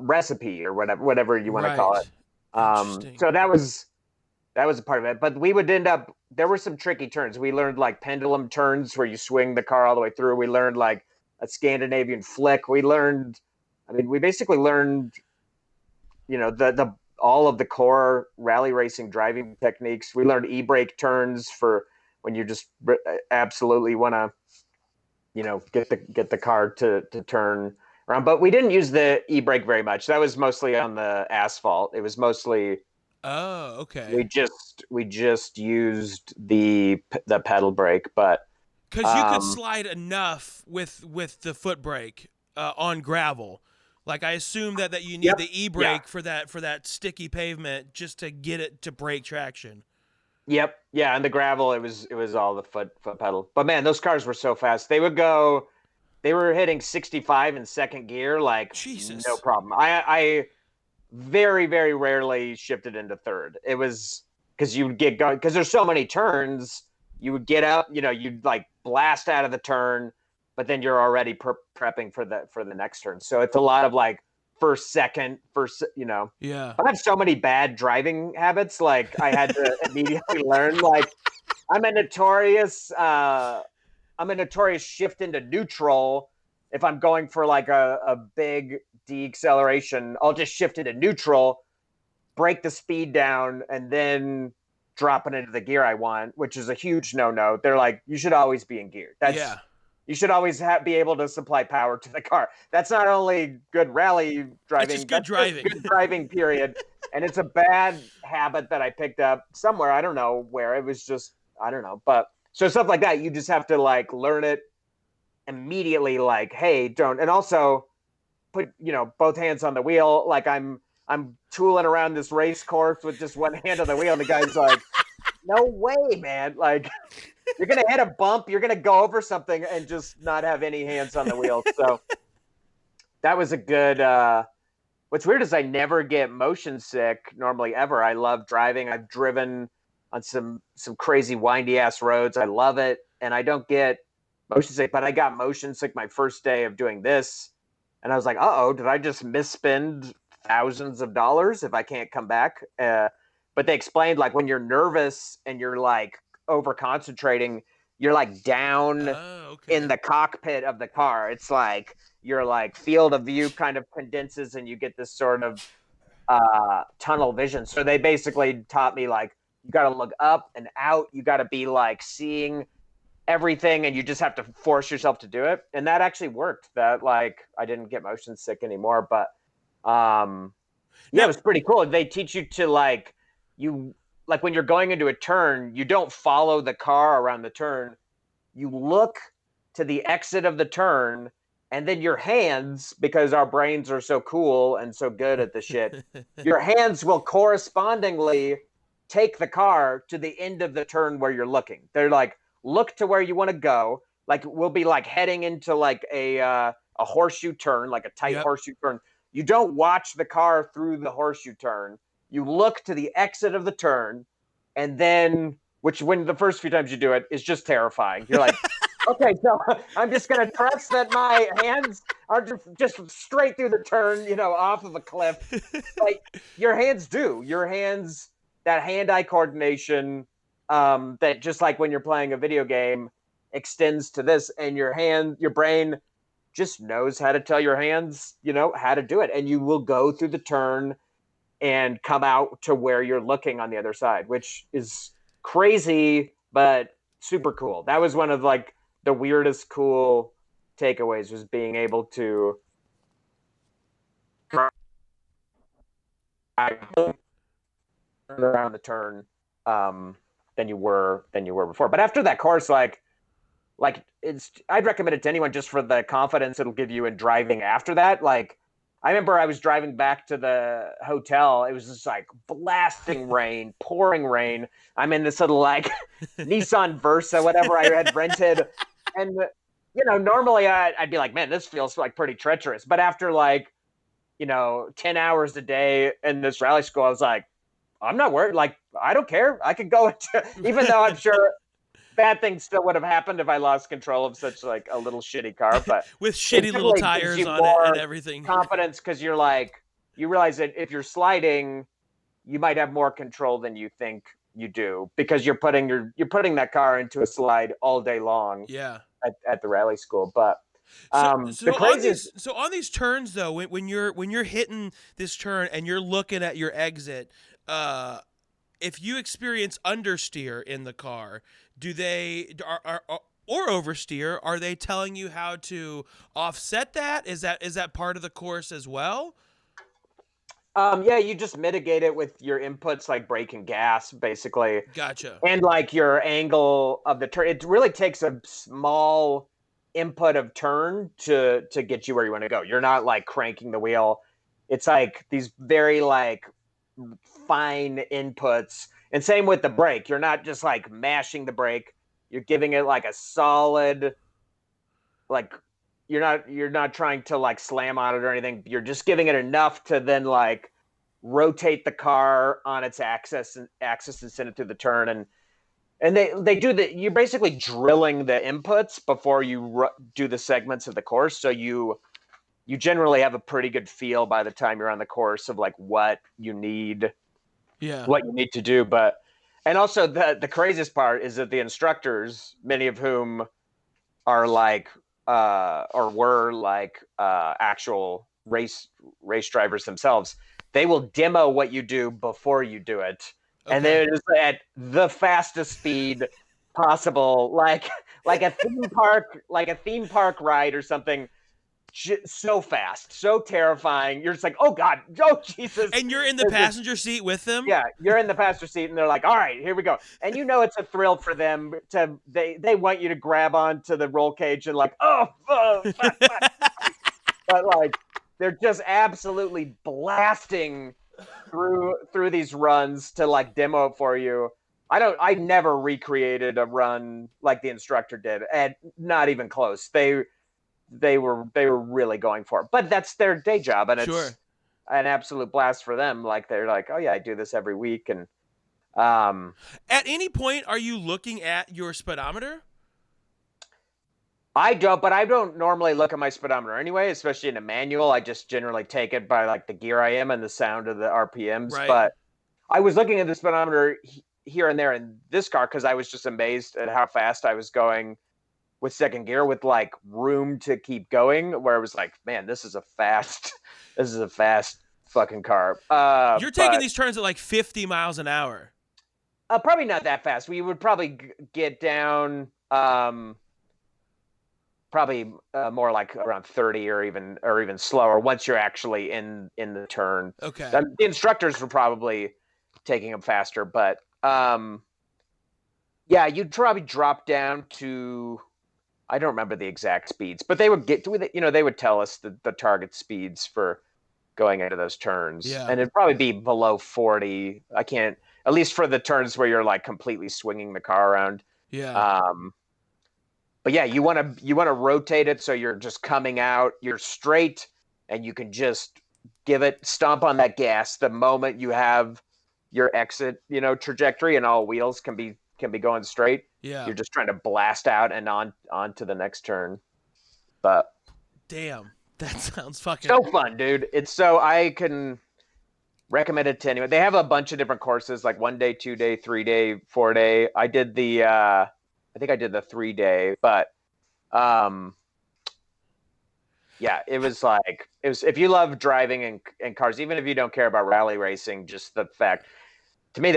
recipe or whatever you want to call it. So that was a part of it. But we would end up, there were some tricky turns. We learned like pendulum turns where you swing the car all the way through. We learned like a Scandinavian flick. We basically learned, the all of the core rally racing driving techniques. We learned e-brake turns for when you just absolutely want to, get the car to turn around. But we didn't use the e-brake very much. That was mostly on the asphalt. It was mostly. Oh, okay. We just used the pedal brake, but because you could slide enough with the foot brake on gravel. Like I assume that you need the e-brake for that sticky pavement just to get it to brake traction. Yep. Yeah, and the gravel it was all the foot pedal. But man, those cars were so fast. They were hitting 65 in 2nd gear like Jesus. No problem. I very, very rarely shifted into 3rd. It was because you would get going because there's so many turns. You would get up, you'd like blast out of the turn, but then you're already prepping for the next turn. So it's a lot of like first, second. Yeah. I have so many bad driving habits. Like I had to immediately learn. Like I'm a notorious shift into neutral if I'm going for like a big deceleration. I'll just shift into neutral, break the speed down, and then drop it into the gear I want, which is a huge no-no. They're like, you should always be in gear. You should always be able to supply power to the car. That's not only good rally driving, that's just good driving. Good driving, period. And it's a bad habit that I picked up somewhere. I don't know where. It was just, I don't know. But so stuff like that, you just have to like learn it immediately. Like, hey, don't. And also put, both hands on the wheel. Like I'm tooling around this race course with just one hand on the wheel. And the guy's like, no way, man. Like, you're going to hit a bump. You're going to go over something and just not have any hands on the wheel. So that was a good, what's weird is I never get motion sick normally ever. I love driving. I've driven on some crazy windy ass roads. I love it. And I don't get motion sick, but I got motion sick my first day of doing this. And I was like, did I just misspend thousands of dollars if I can't come back? But they explained like when you're nervous and you're like over concentrating, you're like down in the cockpit of the car. It's like your like field of view kind of condenses and you get this sort of tunnel vision. So they basically taught me like you got to look up and out. You got to be like seeing everything and you just have to force yourself to do it. And that actually worked. That like I didn't get motion sick anymore. But it was pretty cool. They teach you to like when you're going into a turn, you don't follow the car around the turn. You look to the exit of the turn, and then your hands, because our brains are so cool and so good at the shit, your hands will correspondingly take the car to the end of the turn where you're looking. They're like, look to where you want to go. Like we'll be like heading into like a horseshoe turn, like a tight horseshoe turn. You don't watch the car through the horseshoe turn. You look to the exit of the turn, and then, when the first few times you do it is just terrifying. You're like, okay, so I'm just going to trust that my hands are just straight through the turn, off of a cliff. Like your hands, that hand-eye coordination, that just like when you're playing a video game extends to this, and your brain just knows how to tell your hands, how to do it. And you will go through the turn and come out to where you're looking on the other side, which is crazy, but super cool. That was one of like the weirdest cool takeaways, was being able to around the turn than you were before. But after that course, like I'd recommend it to anyone just for the confidence it'll give you in driving after that. Like, I remember I was driving back to the hotel. It was just like blasting rain, pouring rain. I'm in this little like Nissan Versa, whatever I had rented. And, normally I'd be like, man, this feels like pretty treacherous. But after like, 10 hours a day in this rally school, I was like, I'm not worried. Like, I don't care. I could go into, even though I'm sure bad things still would have happened if I lost control of such like a little shitty car, but with shitty little tires on it and everything. Confidence because you're like, you realize that if you're sliding, you might have more control than you think you do because you're putting that car into a slide all day long. Yeah. At the rally school, but so on these turns though, when you're hitting this turn and you're looking at your exit, if you experience understeer in the car, do they or oversteer, are they telling you how to offset that? Is that part of the course as well? Yeah, you just mitigate it with your inputs like brake and gas, basically. Gotcha. And like your angle of the turn. It really takes a small input of turn to get you where you want to go. You're not like cranking the wheel. It's like these very like fine inputs. And same with the brake. You're not just like mashing the brake. You're giving it like a solid, like you're not trying to like slam on it or anything. You're just giving it enough to then like rotate the car on its axis and send it through the turn. And they do you're basically drilling the inputs before you do the segments of the course. So you generally have a pretty good feel by the time you're on the course of like what you need to do. And also the craziest part is that the instructors, many of whom are like, or were like actual race drivers themselves, they will demo what you do before you do it. Okay. And they're just at the fastest speed possible, like a theme park ride or something. So fast, so terrifying. You're just like, oh God, oh Jesus. And you're in the passenger seat with them? Yeah, you're in the passenger seat and they're like, all right, here we go. And it's a thrill for them they want you to grab onto the roll cage and like, fuck. But like they're just absolutely blasting through these runs to like demo it for you. I never recreated a run like the instructor did, and not even close. They were really going for it, but that's their day job, and it's an absolute blast for them. Like they're like, oh yeah, I do this every week. And at any point, are you looking at your speedometer? I don't normally look at my speedometer anyway, especially in a manual. I just generally take it by like the gear I am and the sound of the RPMs. Right. But I was looking at the speedometer here and there in this car because I was just amazed at how fast I was going with second gear with like room to keep going, where I was like, man, this is a fast fucking car. You're taking these turns at like 50 miles an hour. Probably not that fast. We would probably get down, probably more like around 30 or even slower once you're actually in the turn. Okay. The instructors were probably taking them faster, but yeah, you'd probably drop down to, I don't remember the exact speeds, but they would they would tell us the target speeds for going into those turns. Yeah. And it'd probably be below 40. I can't, at least for the turns where you're like completely swinging the car around. Yeah. But yeah, you want to rotate it so you're just coming out, you're straight, and you can just stomp on that gas the moment you have your exit, trajectory, and all wheels can be going straight. Yeah. You're just trying to blast out and on to the next turn. But damn, that sounds fucking so fun, dude. I can recommend it to anyone. They have a bunch of different courses, like 1 day, 2 day, 3 day, 4 day. I did I think I did the 3 day, but yeah, it was if you love driving and cars, even if you don't care about rally racing, just the fact, to me,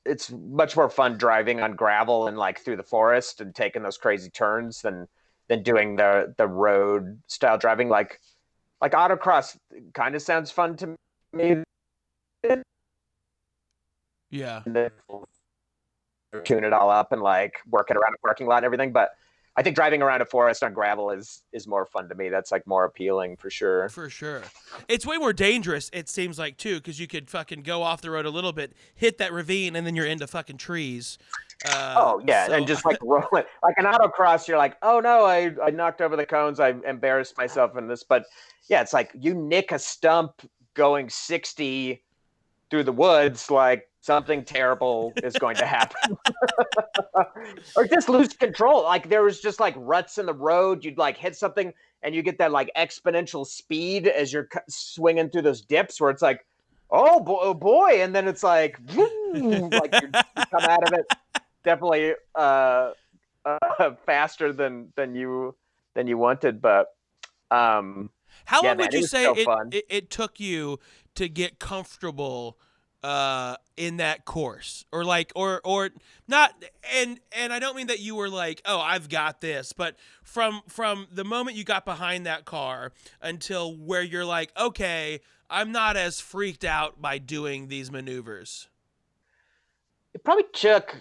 it's much more fun driving on gravel and like through the forest and taking those crazy turns than doing the road style driving. Like autocross kind of sounds fun to me. Yeah. Tune it all up and like work it around a parking lot and everything. But I think driving around a forest on gravel is more fun to me. That's like more appealing for sure. For sure. It's way more dangerous, it seems like, too, because you could fucking go off the road a little bit, hit that ravine, and then you're into fucking trees. And just like rolling. Like an autocross, you're like, oh no, I knocked over the cones. I embarrassed myself in this. But yeah, it's like you nick a stump going 60 through the woods, like something terrible is going to happen. Or just lose control. Like there was just like ruts in the road. You'd like hit something and you get that like exponential speed as you're swinging through those dips where it's like, oh boy. And then it's like, like you come out of it definitely faster than you wanted. But how long would you say it took you to get comfortable in that course, or like, or not? And I don't mean that you were like, oh, I've got this, but from the moment you got behind that car until where you're like, okay, I'm not as freaked out by doing these maneuvers. It probably took,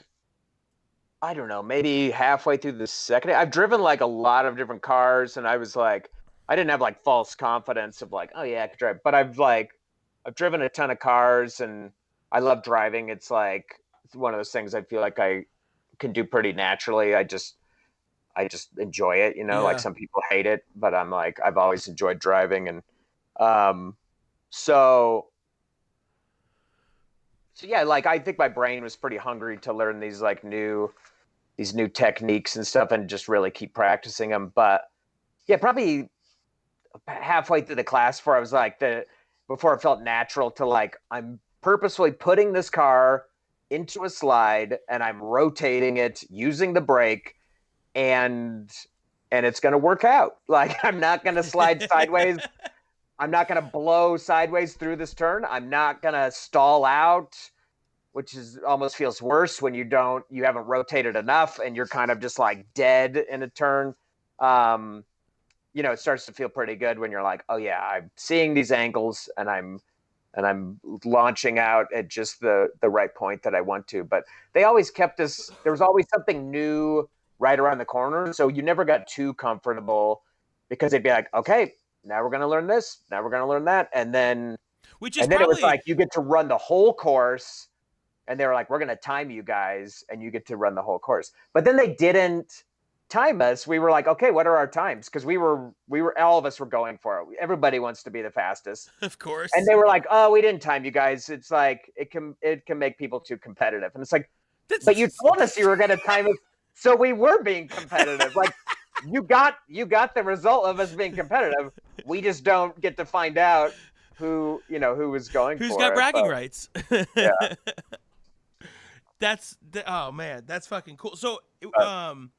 I don't know, maybe halfway through the second. I've driven like a lot of different cars, and I was like, I didn't have like false confidence of like, oh yeah, I could drive. But I've driven a ton of cars, and I love driving. It's like it's one of those things I feel like I can do pretty naturally. I just enjoy it, Like some people hate it, but I'm like, I've always enjoyed driving, and so yeah, like I think my brain was pretty hungry to learn these new techniques and stuff, and just really keep practicing them. But yeah, probably halfway through the class before I was like before it felt natural to like, I'm purposefully putting this car into a slide and I'm rotating it using the brake, and it's going to work out. Like I'm not going to slide sideways. I'm not going to blow sideways through this turn. I'm not going to stall out, which is almost feels worse when you haven't rotated enough and you're kind of just like dead in a turn. It starts to feel pretty good when you're like, oh yeah, I'm seeing these angles and I'm launching out at just the right point that I want to. But they always kept us, there was always something new right around the corner. So you never got too comfortable because they'd be like, okay, now we're going to learn this. Now we're going to learn that. And then it was like, you get to run the whole course. And they were like, we're going to time you guys and you get to run the whole course. But then they didn't time us. We were like, okay, what are our times? Because we were all of us were going for it. Everybody wants to be the fastest. Of course. And they were like, oh, we didn't time you guys. It's like, it can make people too competitive. And it's like, but you told us you were going to time us. So we were being competitive. Like you got the result of us being competitive. We just don't get to find out who was going who's for got it, bragging rights. Yeah. Oh man, that's fucking cool. So and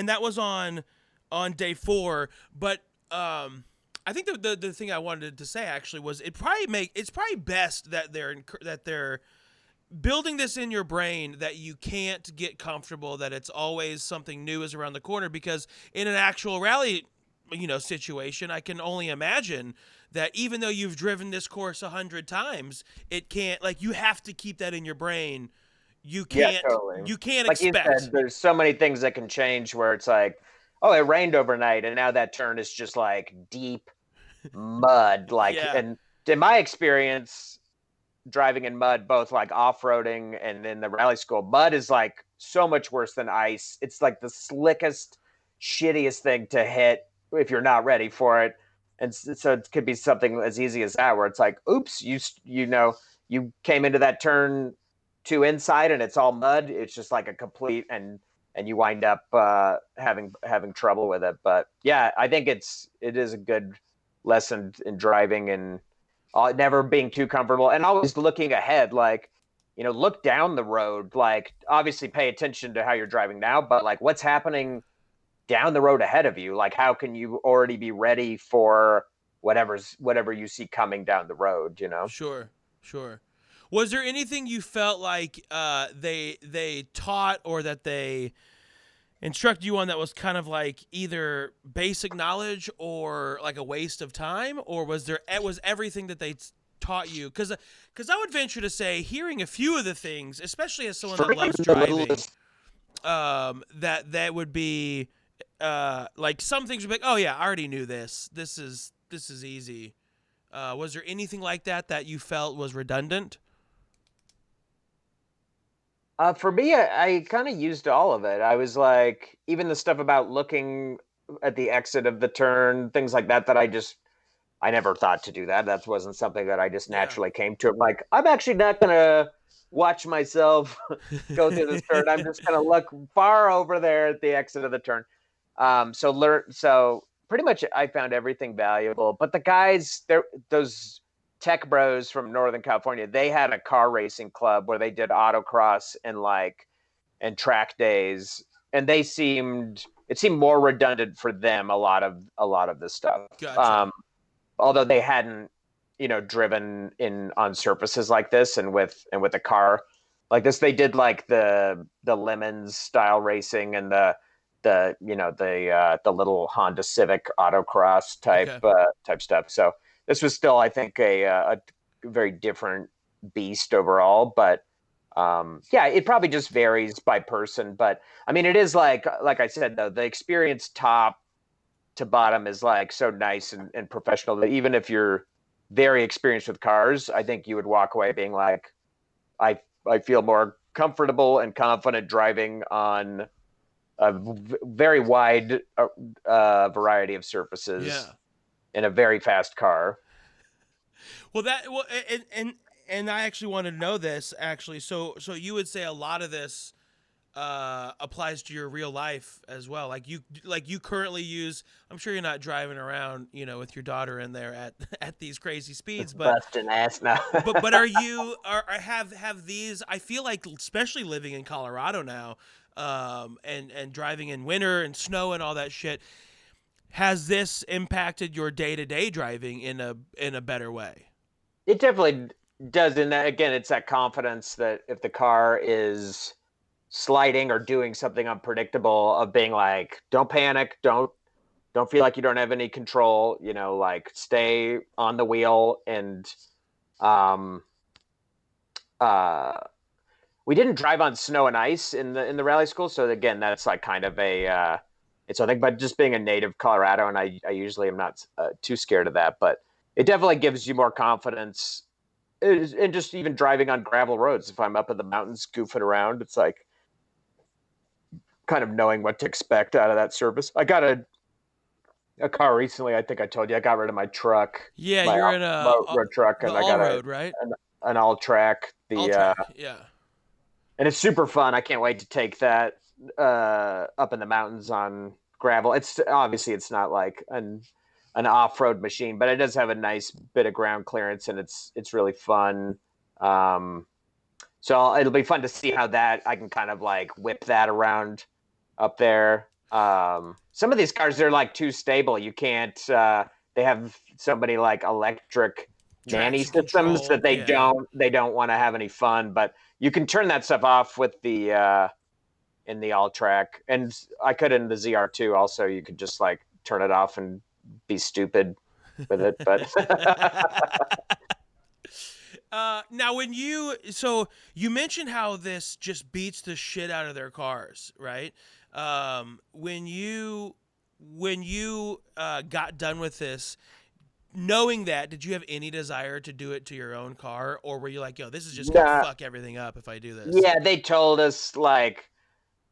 that was on day 4, but I think the thing I wanted to say actually was it's probably best that they're building this in your brain that you can't get comfortable, that it's always something new is around the corner, because in an actual rally situation, I can only imagine that even though you've driven this course 100 times, it can't, like, you have to keep that in your brain. You can't, totally. You can't like expect. You said, there's so many things that can change where it's like, oh, it rained overnight and now that turn is just like deep mud. Like, and in my experience, driving in mud, both like off-roading and in the rally school, mud is like so much worse than ice. It's like the slickest, shittiest thing to hit if you're not ready for it. And so it could be something as easy as that, where it's like, oops, you came into that turn too inside and it's all mud. It's just like a complete, and you wind up having trouble with it. But yeah, I think it is a good lesson in driving, and never being too comfortable and always looking ahead. Like, look down the road. Like, obviously pay attention to how you're driving now, but like what's happening down the road ahead of you? Like, how can you already be ready for whatever you see coming down the road, Sure. Was there anything you felt like they taught or that they instructed you on that was kind of like either basic knowledge or like a waste of time? Or was everything that they taught you? Because I would venture to say, hearing a few of the things, especially as someone that loves driving, that would be like some things would be like, oh yeah, I already knew this. This is easy. Was there anything like that you felt was redundant? For me, I kind of used all of it. I was like, even the stuff about looking at the exit of the turn, things like that, I never thought to do that. That wasn't something that I just naturally came to. I'm like, I'm actually not going to watch myself go through this turn. I'm just going to look far over there at the exit of the turn. So pretty much I found everything valuable. But the guys, those tech bros from Northern California, they had a car racing club where they did autocross and track days, and it seemed more redundant for them a lot of this stuff. Gotcha. Although they hadn't, driven on surfaces like this and with a car like this, they did like the Lemons style racing and the little Honda Civic autocross type stuff. So this was still, I think, a very different beast overall. But it probably just varies by person. But I mean, it is like I said, though, the experience top to bottom is like so nice and professional that even if you're very experienced with cars, I think you would walk away being like, I feel more comfortable and confident driving on a very wide variety of surfaces in a very fast car. Well, and I actually wanted to know this actually. So you would say a lot of this applies to your real life as well. Like you currently use. I'm sure you're not driving around, with your daughter in there at these crazy speeds, but busting ass now. but are you have these? I feel like, especially living in Colorado now, and driving in winter and snow and all that shit. Has this impacted your day-to-day driving in a better way? It definitely does. And again, it's that confidence that if the car is sliding or doing something unpredictable, of being like, don't panic, don't feel like you don't have any control, like stay on the wheel. And we didn't drive on snow and ice in the rally school, so again, that's like kind of it's something. But just being a native Colorado, and I usually am not too scared of that, but it definitely gives you more confidence. And just even driving on gravel roads, if I'm up in the mountains goofing around, it's like kind of knowing what to expect out of that surface. I got a car recently. I think I told you I got rid of my truck. Yeah, my you're in a road truck, and I got all-road, right? an all track. All-track, yeah. And it's super fun. I can't wait to take that up in the mountains on gravel. It's obviously it's not like an off-road machine, but it does have a nice bit of ground clearance, and it's really fun. So it'll be fun to see how that I can kind of like whip that around up there. Some of these cars, they're like too stable. You can't. They have so many like electric nanny systems that they don't want to have any fun. But you can turn that stuff off with the in the all track, and I could in the ZR2 also. You could just like turn it off and be stupid with it. But now you mentioned how this just beats the shit out of their cars, right? When you got done with this, knowing that, did you have any desire to do it to your own car, or were you like, yo, this is just gonna fuck everything up if I do this? Yeah, they told us like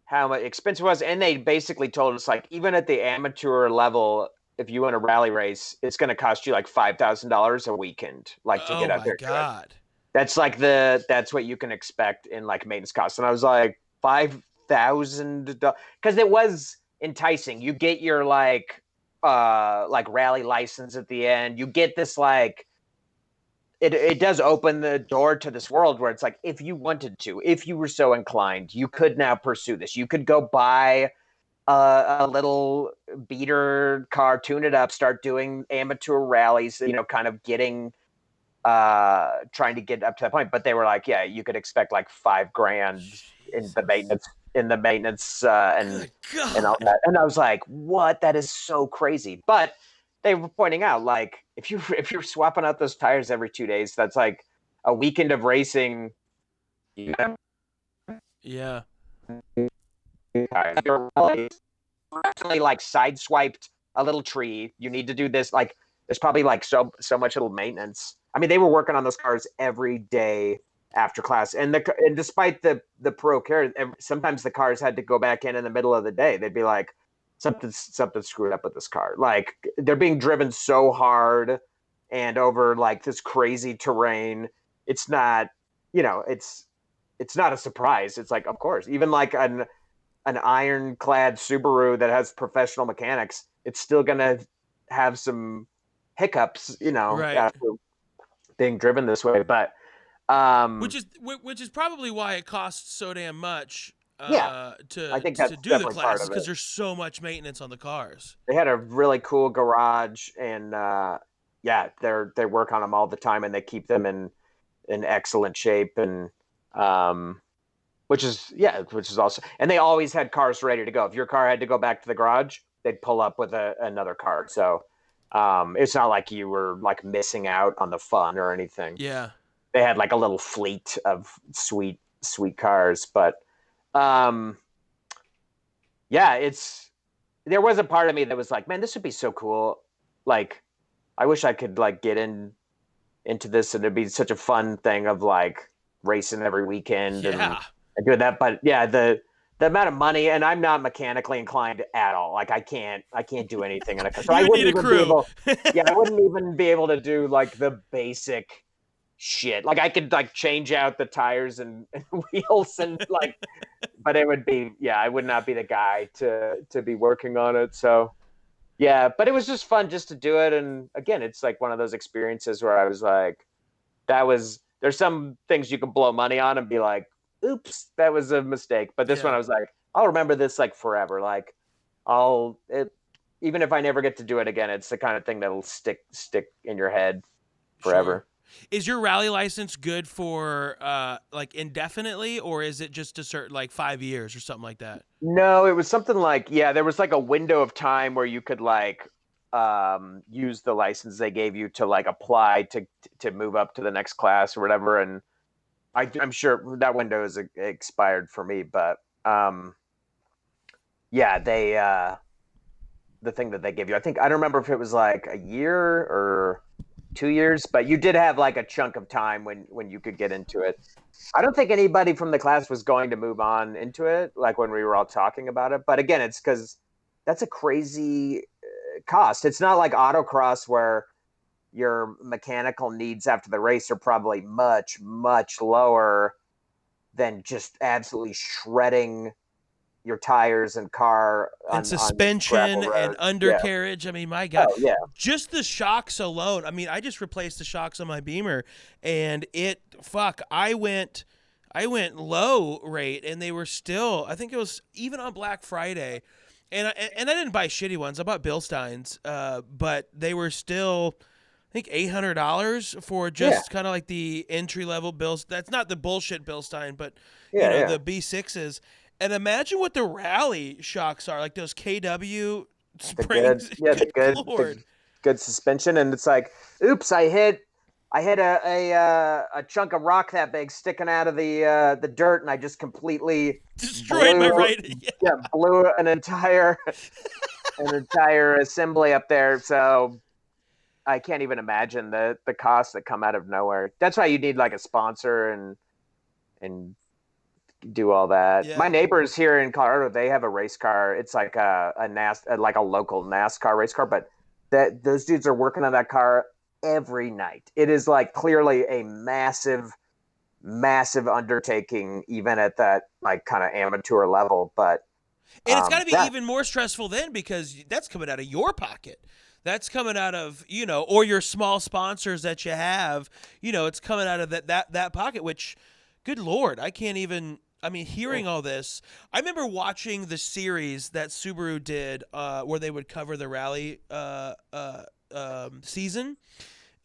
how much expensive it was, and they basically told us like even at the amateur level, if you want a rally race, it's going to cost you like $5,000 a weekend, like to get out there. Oh my God. That's like that's what you can expect in like maintenance costs. And I was like, $5,000, because it was enticing. You get your like rally license at the end. You get this like it does open the door to this world where it's like, if you wanted to, if you were so inclined, you could now pursue this. You could go buy a little beater car, tune it up, start doing amateur rallies, kind of getting trying to get up to that point. But they were like, yeah, you could expect like $5,000 in the maintenance and all that. And I was like, what? That is so crazy. But they were pointing out, like, if you're swapping out those tires every 2 days, that's like a weekend of racing. Yeah. Actually like sideswiped a little tree. You need to do this. Like there's probably like so much little maintenance. I mean, they were working on those cars every day after class, and despite the pro care, sometimes the cars had to go back in the middle of the day. They'd be like, something screwed up with this car. Like they're being driven so hard and over like this crazy terrain. It's not, it's not a surprise. It's like, of course, even like an ironclad Subaru that has professional mechanics, it's still gonna have some hiccups, Right. after being driven this way. But which is probably why it costs so damn much. Yeah, to I think that's to do the definitely part classes of because it. there's so much maintenance on the cars. They had a really cool garage, and they work on them all the time, and they keep them in excellent shape, and which is awesome. And they always had cars ready to go. If your car had to go back to the garage, they'd pull up with another car. So it's not like you were like missing out on the fun or anything. Yeah. They had like a little fleet of sweet cars, but there was a part of me that was like, man, this would be so cool. Like, I wish I could like get into this, and it'd be such a fun thing of like racing every weekend and doing that. But yeah, the amount of money, and I'm not mechanically inclined at all. Like I can't do anything in a car. So I wouldn't even be able, I wouldn't even be able to do like the basic shit. Like I could like change out the tires and wheels and like, but it would be, I would not be the guy to be working on it. So yeah, but it was just fun just to do it. And again, it's like one of those experiences where I was like, there's some things you can blow money on and be like, oops, that was a mistake. But this one I was like, I'll remember this like forever. Like even if I never get to do it again, it's the kind of thing that'll stick in your head forever. Sure. Is your rally license good for like indefinitely, or is it just a certain like 5 years or something like that? No, it was something like, there was like a window of time where you could like use the license they gave you to like apply to move up to the next class or whatever. And I'm sure that window is expired for me, but they the thing that they gave you, I don't remember if it was like a year or 2 years, but you did have like a chunk of time when you could get into it. I don't think anybody from the class was going to move on into it, like when we were all talking about it. But again, it's because that's a crazy cost. It's not like autocross where your mechanical needs after the race are probably much, much lower than just absolutely shredding your tires and car and suspension and undercarriage. I mean, my God, just the shocks alone. I mean, I just replaced the shocks on my Beamer, and I went low rate, and they were still, I think it was even on Black Friday, and I didn't buy shitty ones. I bought Bilsteins, but they were still, I think $800 for just kind of like the entry level Bills. That's not the bullshit Bilstein, but the B6s. And imagine what the rally shocks are, like those KW springs. Good suspension, and it's like, oops, I hit a chunk of rock that big sticking out of the dirt, and I just completely destroyed my right. Blew an entire assembly up there. So I can't even imagine the costs that come out of nowhere. That's why you need like a sponsor and do all that. Yeah. My neighbors here in Colorado, they have a race car. It's like a local NASCAR race car, but those dudes are working on that car every night. It is like clearly a massive undertaking, even at that like kind of amateur level. But it's got to be even more stressful then, because that's coming out of your pocket. That's coming out of, or your small sponsors that you have. It's coming out of that pocket, which, good Lord, I can't even. I mean, hearing all this, I remember watching the series that Subaru did where they would cover the rally season.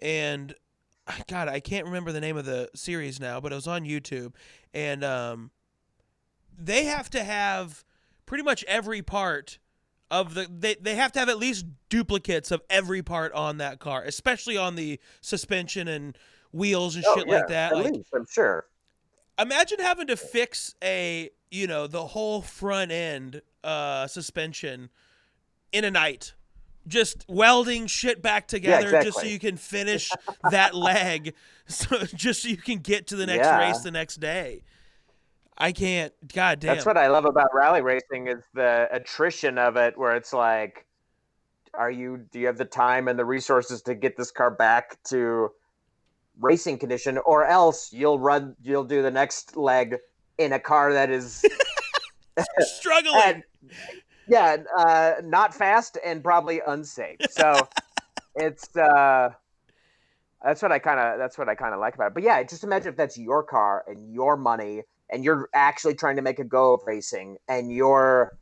And, God, I can't remember the name of the series now, but it was on YouTube. And they have to have pretty much every part of they have to have at least duplicates of every part on that car, especially on the suspension and wheels and shit like that. At least, I'm sure. Imagine having to fix a the whole front end suspension in a night. Just welding shit back together just so you can finish that leg, just so you can get to the next race the next day. I can't. God damn. That's what I love about rally racing is the attrition of it, where it's like, do you have the time and the resources to get this car back to racing condition, or else you'll do the next leg in a car that is struggling. Not fast and probably unsafe. So it's that's what I kind of like about it. But yeah, just imagine if that's your car and your money, and you're actually trying to make a go of racing, and you're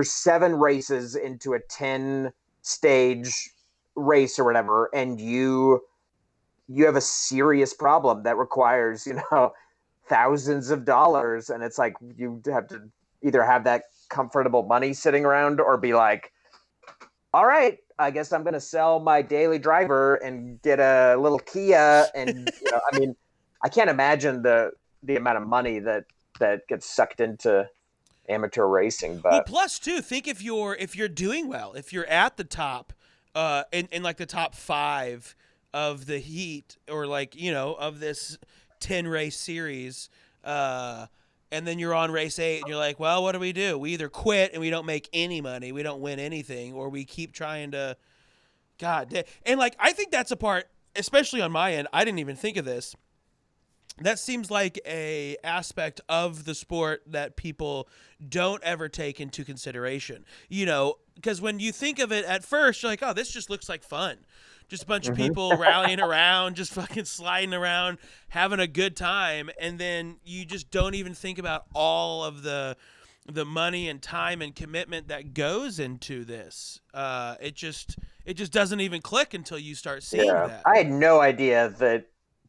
7 races into a 10 stage race or whatever, and you have a serious problem that requires thousands of dollars, and it's like you have to either have that comfortable money sitting around or be like, all right, I guess I'm going to sell my daily driver and get a little Kia. And I mean, I can't imagine the amount of money that gets sucked into amateur racing. But well, plus too, think if you're doing well, if you're at the top, in like the top 5 of the heat, or like of this 10 race series, and then you're on race 8 and you're like, well, what do? We either quit and we don't make any money, we don't win anything, or we keep trying to. God damn. And like, I think that's a part, especially on my end, I didn't even think of this. That seems like a aspect of the sport that people don't ever take into consideration. Because when you think of it at first, you're like, oh, this just looks like fun. Just a bunch of people rallying around, just fucking sliding around, having a good time. And then you just don't even think about all of the money and time and commitment that goes into this. It just doesn't even click until you start seeing that. I had no idea that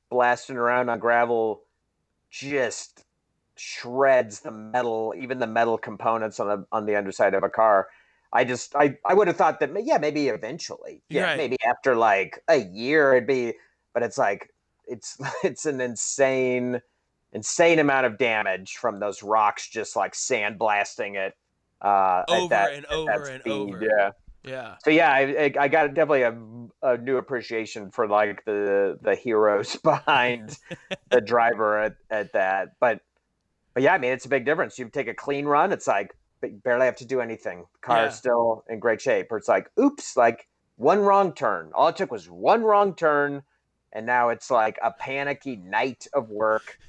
blasting around on gravel just shreds the metal, even the metal components on the underside of a car. I would have thought that maybe eventually, maybe after like a year it'd be, but it's like it's an insane amount of damage from those rocks just like sandblasting it over and over. Yeah. So I got definitely a new appreciation for like the heroes behind the driver at that. But yeah, I mean, it's a big difference. You take a clean run, it's like barely have to do anything. Car's still in great shape. Or it's like, oops, like one wrong turn. All it took was one wrong turn, and now it's like a panicky night of work.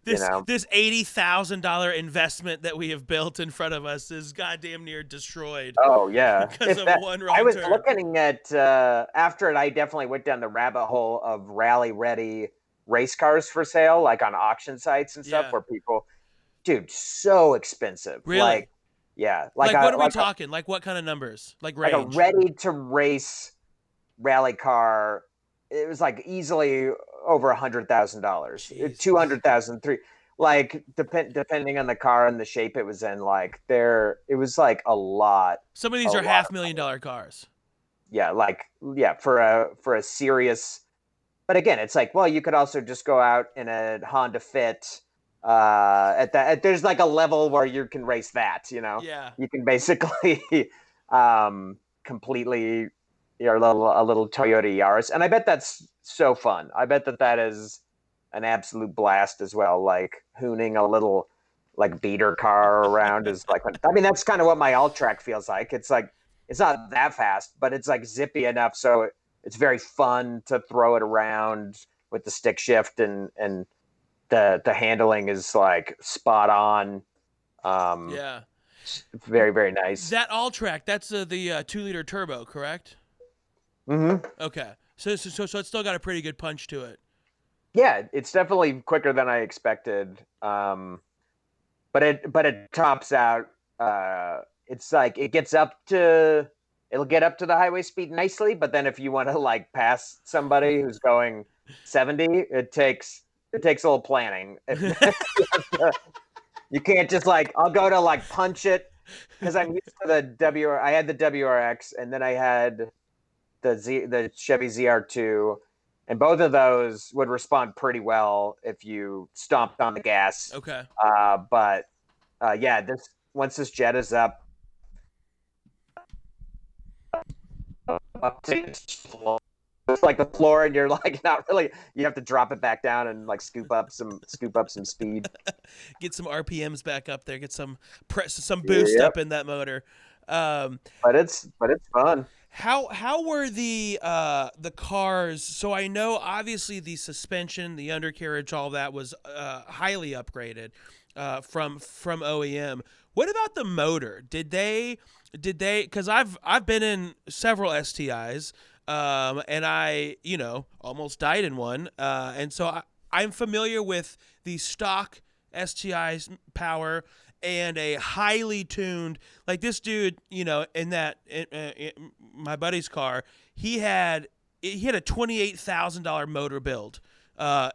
This $80,000 investment that we have built in front of us is goddamn near destroyed. Oh yeah, because of one wrong turn. I was looking at after it. I definitely went down the rabbit hole of rally ready race cars for sale, like on auction sites and stuff, where people, dude, so expensive. Really? Like what are we talking? Like what kind of numbers? Like range? Like a ready to race rally car. It was like easily over $100,000, $200,000, like depending on the car and the shape it was in. Like it was like a lot. Some of these are $500,000 cars. Yeah, for a serious. But again, it's like, well, you could also just go out in a Honda Fit. There's like a level where you can race that. Yeah. You can basically completely. A little Toyota Yaris, and I bet that's so fun. I bet that is an absolute blast as well. Like hooning a little like beater car around is like. I mean, that's kind of what my alt track feels like. It's like it's not that fast, but it's like zippy enough, so it's very fun to throw it around with the stick shift, and the handling is like spot on. Very, very nice. That alt track, that's the 2-liter turbo, correct? Mm-hmm. Okay, so it's still got a pretty good punch to it. Yeah, it's definitely quicker than I expected. But it tops out. It's like it'll get up to the highway speed nicely. But then if you want to like pass somebody who's going 70, it takes a little planning. You can't just like I'll go to like punch it because I'm used to the I had the WRX and then I had the Chevy ZR2, and both of those would respond pretty well if you stomped on the gas. Okay. But yeah, this once this jet is up to it's like the floor, and you're like not really. You have to drop it back down and like scoop up some speed. Get some RPMs back up there. Get some boost Yep. up in that motor. Um, But it's fun. how were the cars? So I know obviously the suspension, the undercarriage, all that was highly upgraded from OEM. What about the motor? Did they? Because I've been in several STIs, and I almost died in one, and so I'm familiar with the stock STI's power and a highly tuned, like this dude, in my buddy's car, he had a $28,000 motor build. Uh,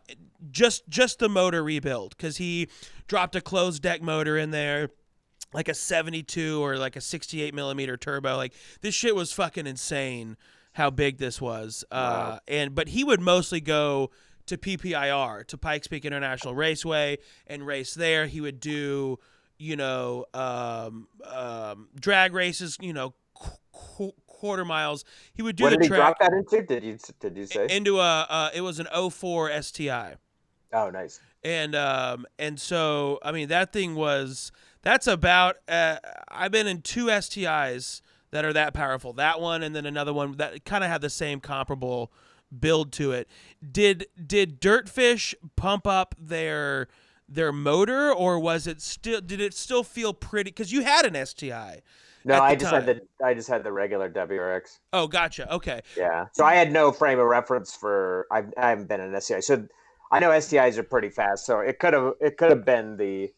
just the motor rebuild, because he dropped a closed deck motor in there, like a 72 or like a 68 millimeter turbo. Like, this shit was fucking insane how big this was. Wow. But he would mostly go to PPIR, to Pikes Peak International Raceway, and race there. He would do, drag races, quarter miles. He would do What the did he track drop that into? Did you say? into it was an '04 STI. Oh, nice. And so, I mean, that's about I've been in two STIs that are that powerful. That one, and then another one that kind of had the same comparable build to it. Did DirtFish pump up their motor, or did it still feel pretty, cuz you had an STI No, at the I just had time? the regular WRX. Oh, gotcha. Okay. Yeah. So I had no frame of reference for. I haven't been in an STI, so I know STIs are pretty fast. So it could have been the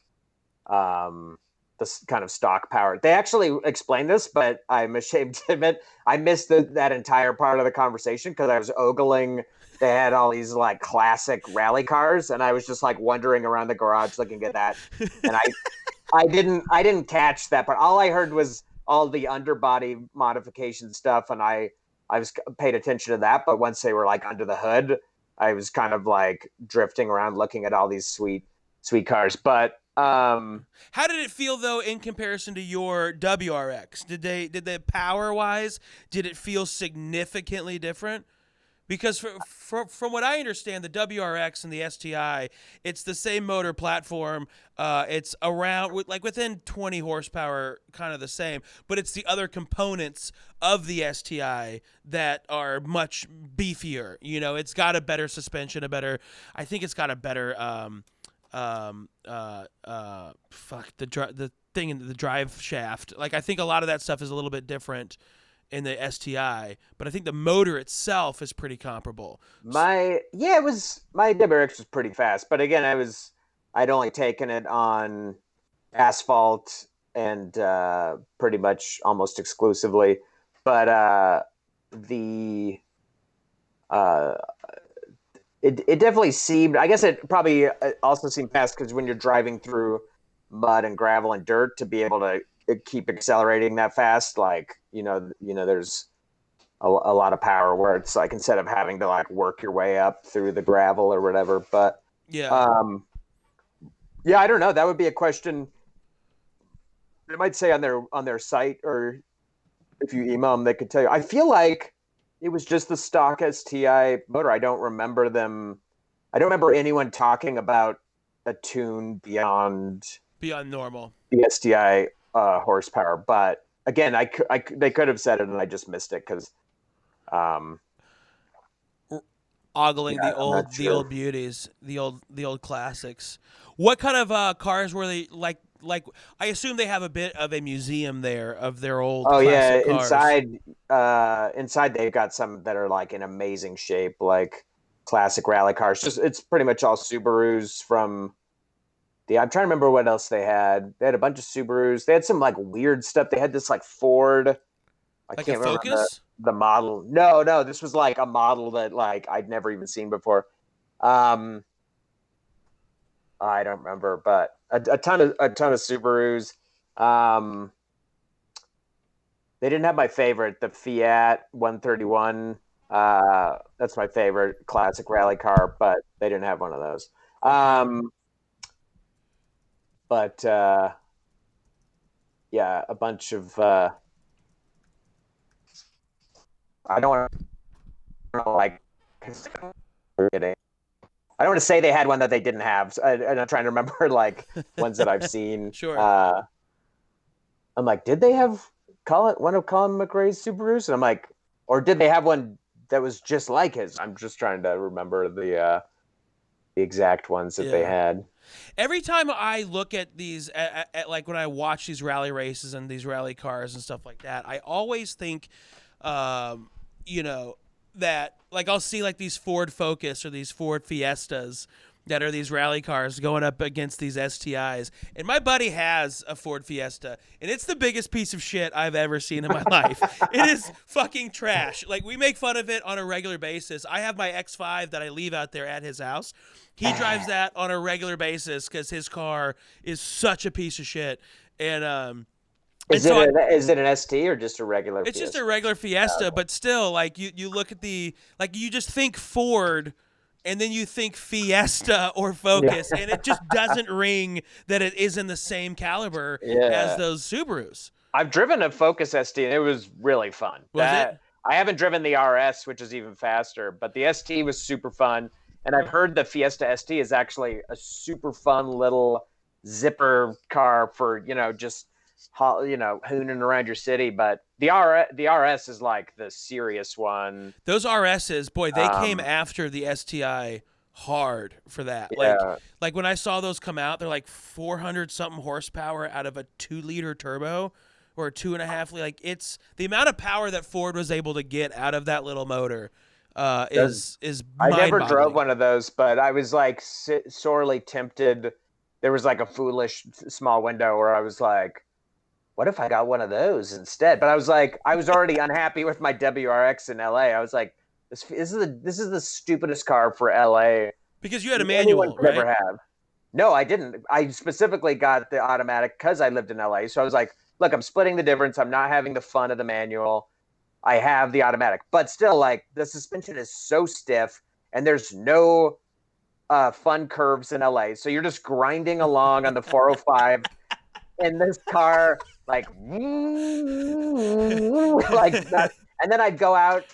kind of stock power. They actually explained this, but I'm ashamed to admit I missed that entire part of the conversation because I was ogling. They had all these like classic rally cars, and I was just like wandering around the garage looking at that, and I didn't catch that part. All I heard was all the underbody modification stuff, and I was paid attention to that. But once they were like under the hood, I was kind of like drifting around looking at all these sweet cars. But How did it feel though in comparison to your WRX? Did they power wise, did it feel significantly different? Because from what I understand, the WRX and the STI, it's the same motor platform. It's around like within 20 horsepower, kind of the same. But it's the other components of the STI that are much beefier. It's got a better suspension, I think it's got a better the thing in the drive shaft. Like, I think a lot of that stuff is a little bit different in the STI, but I think the motor itself is pretty comparable. it was my WRX was pretty fast, but again, I'd only taken it on asphalt and pretty much almost exclusively, but the uh, it definitely seemed. I guess it probably also seemed fast because when you're driving through mud and gravel and dirt, to be able to keep accelerating that fast, like there's a lot of power where it's like instead of having to like work your way up through the gravel or whatever. But Yeah. yeah, I don't know. That would be a question. They might say on their site, or if you email them, they could tell you. I feel like it was just the stock STI motor. I don't remember them. I don't remember anyone talking about a tune beyond Normal. the STI horsepower. But again, they could have said it and I just missed it because Ogling yeah, I'm not the sure. old beauties, the old classics. What kind of cars were they like? Like, I assume they have a bit of a museum there of their old Oh yeah, classic cars. inside they've got some that are like in amazing shape, like classic rally cars. Just it's pretty much all Subarus from the. I'm trying to remember what else they had. They had a bunch of Subarus. They had some like weird stuff. They had this like Ford. I Like a can't remember Focus? the model. No, this was like a model that like I'd never even seen before. Um, I don't remember, but a ton of Subarus. Um, they didn't have my favorite, the Fiat 131. That's my favorite classic rally car, but they didn't have one of those. Okay. But a bunch of. I don't want to like. Forgetting. I don't want to say they had one that they didn't have. So and I'm trying to remember like ones that I've seen. Sure. I'm like, did they have one of Colin McRae's Subarus? And I'm like, or did they have one that was just like his? I'm just trying to remember the exact ones that they had. Every time I look at these, at like when I watch these rally races and these rally cars and stuff like that, I always think, that like I'll see like these Ford Focus or these Ford Fiestas that are these rally cars going up against these STIs. And my buddy has a Ford Fiesta, and it's the biggest piece of shit I've ever seen in my life. It is fucking trash. Like, we make fun of it on a regular basis. I have my X5 that I leave out there at his house. He drives that on a regular basis because his car is such a piece of shit. And is it an ST or just a regular It's Fiesta? just a regular Fiesta, but still, like, you look at you just think Ford, and then you think Fiesta or Focus, and it just doesn't ring that it is in the same caliber as those Subarus. I've driven a Focus ST, and it was really fun. Was it? I haven't driven the RS, which is even faster, but the ST was super fun. And I've heard the Fiesta ST is actually a super fun little zipper car for, just hooning around your city. But the RS is like the serious one. Those RSs, boy, they came after the STI hard for that. Yeah. Like when I saw those come out, they're like 400 something horsepower out of a 2-liter turbo or a 2.5. Like, it's the amount of power that Ford was able to get out of that little motor. Is I never mind-boggling. drove one of those, but I was like sorely tempted. There was like a foolish small window where I was like, what if I got one of those instead? But I was like, I was already unhappy with my WRX in LA. I was like, this is the stupidest car for LA. Because you had a manual, right? Never have. No, I didn't. I specifically got the automatic because I lived in LA. So I was like, look, I'm splitting the difference. I'm not having the fun of the manual. I have the automatic, but still, like, the suspension is so stiff, and there's no fun curves in LA. So you're just grinding along on the 405 in this car, like that. And then I'd go out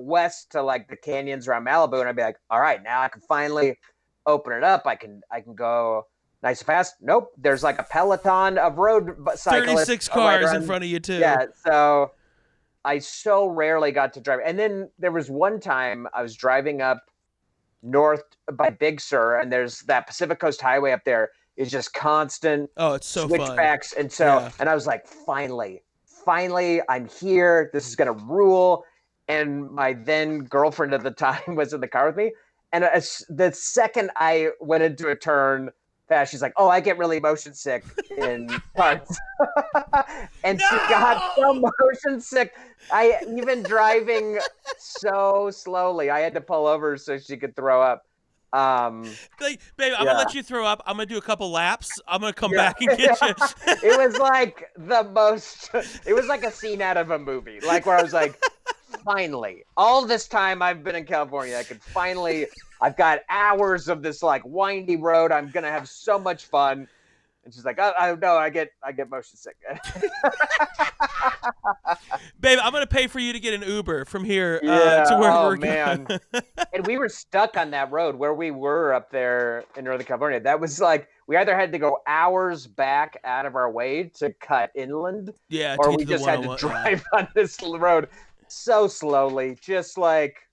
west to like the canyons around Malibu, and I'd be like, all right, now I can finally open it up. I can go nice and fast. Nope, there's like a peloton of road cyclists. 36 cars in front of you too. Yeah, so I so rarely got to drive. And then there was one time I was driving up north by Big Sur, and there's that Pacific Coast Highway up there is just constant it's so switchbacks. fun. And so, and I was like, finally, I'm here. This is going to rule. And my then girlfriend at the time was in the car with me. And the second I went into a turn fast, she's like, oh, I get really motion sick in cars. And she got so motion sick. Even driving so slowly, I had to pull over so she could throw up. Babe, I'm gonna let you throw up. I'm gonna do a couple laps. I'm gonna come back and get you. It was like it was like a scene out of a movie, like where I was like, finally, all this time I've been in California, I've got hours of this like windy road. I'm gonna have so much fun. And she's like, oh no, I get motion sick. Babe, I'm gonna pay for you to get an Uber from here to where we're man. And we were stuck on that road where we were up there in Northern California. That was like, we either had to go hours back out of our way to cut inland, or we just had to drive on this road so slowly, just like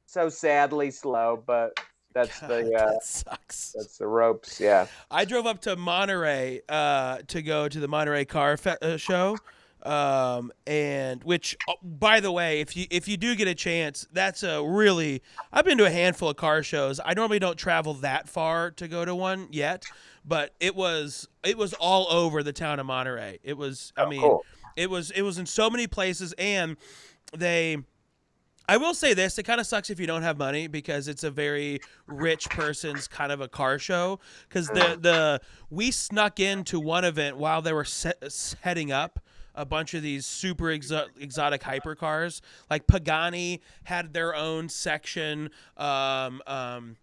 so sadly slow. But that's that sucks. That's the ropes. Yeah. I drove up to Monterey to go to the Monterey Car Show, and which, by the way, if you do get a chance, that's I've been to a handful of car shows. I normally don't travel that far to go to one yet, but it was all over the town of Monterey. It was, cool. it was in so many places, and I will say this, it kind of sucks if you don't have money because it's a very rich person's kind of a car show, because we snuck into one event while they were setting up a bunch of these super exotic hypercars. Like Pagani had their own section, Koenigsegg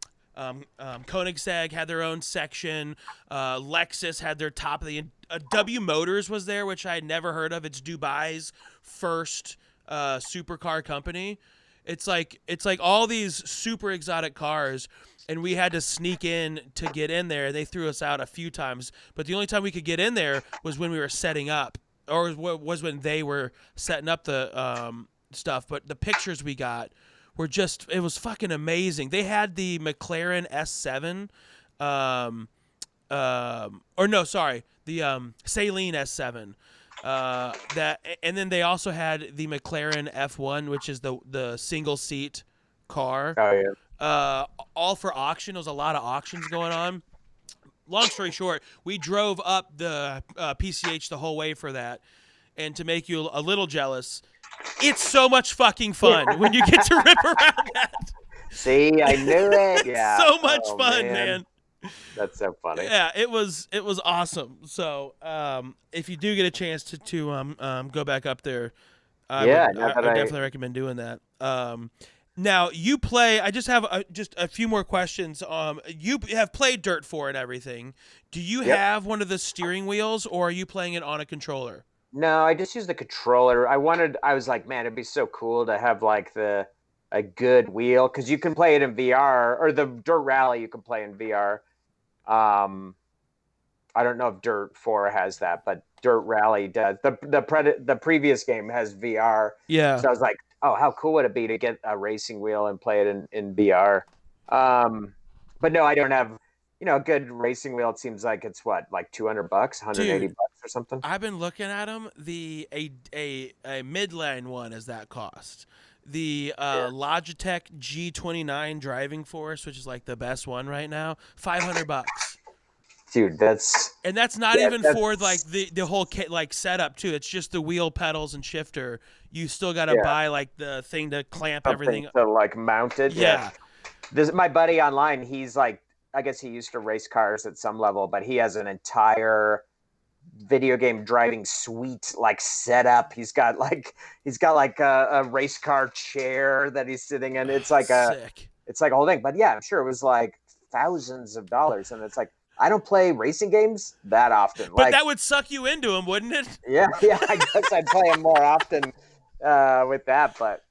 had their own section, Lexus had their top of the W Motors was there, which I had never heard of. It's Dubai's first supercar company. It's like all these super exotic cars, and we had to sneak in to get in there. They threw us out a few times, but the only time we could get in there was when we were setting up, or was when they were setting up the stuff. But the pictures we got were just, it was fucking amazing. They had the McLaren S7, or no, sorry, the Saleen S7. And then they also had the McLaren F1, which is the single seat car. Oh yeah. All for auction. There was a lot of auctions going on. Long story short, we drove up the PCH the whole way for that. And to make you a little jealous, it's so much fucking fun when you get to rip around that. See, I knew it. Yeah. So much fun, man. That's so funny. Yeah, it was awesome. So, if you do get a chance to go back up there, I definitely recommend doing that. Now you play. I just have just a few more questions. You have played Dirt 4 and everything. Do you have one of the steering wheels, or are you playing it on a controller? No, I just use the controller. I was like, man, it'd be so cool to have like a good wheel, because you can play it in VR, or the Dirt Rally you can play in VR. I don't know if Dirt 4 has that, but Dirt Rally does. The previous game has VR. Yeah. So I was like, oh, how cool would it be to get a racing wheel and play it in VR? But no, I don't have, a good racing wheel. It seems like it's like $200, $180 or something. I've been looking at them. A midline one is that cost. The Logitech G29 Driving Force, which is like the best one right now, $500. Dude, that's not even for like the whole like setup too. It's just the wheel, pedals, and shifter. You still got to buy like the thing to clamp everything to like mount it. Yeah. My buddy online, he's like, I guess he used to race cars at some level, but he has an entire video game driving suite like set up. He's got like a race car chair that he's sitting in. It's like it's like a whole thing. But yeah, I'm sure it was like thousands of dollars, and it's like, I don't play racing games that often. But that would suck you into them, wouldn't it? Yeah, I guess I'd play them more often with that. But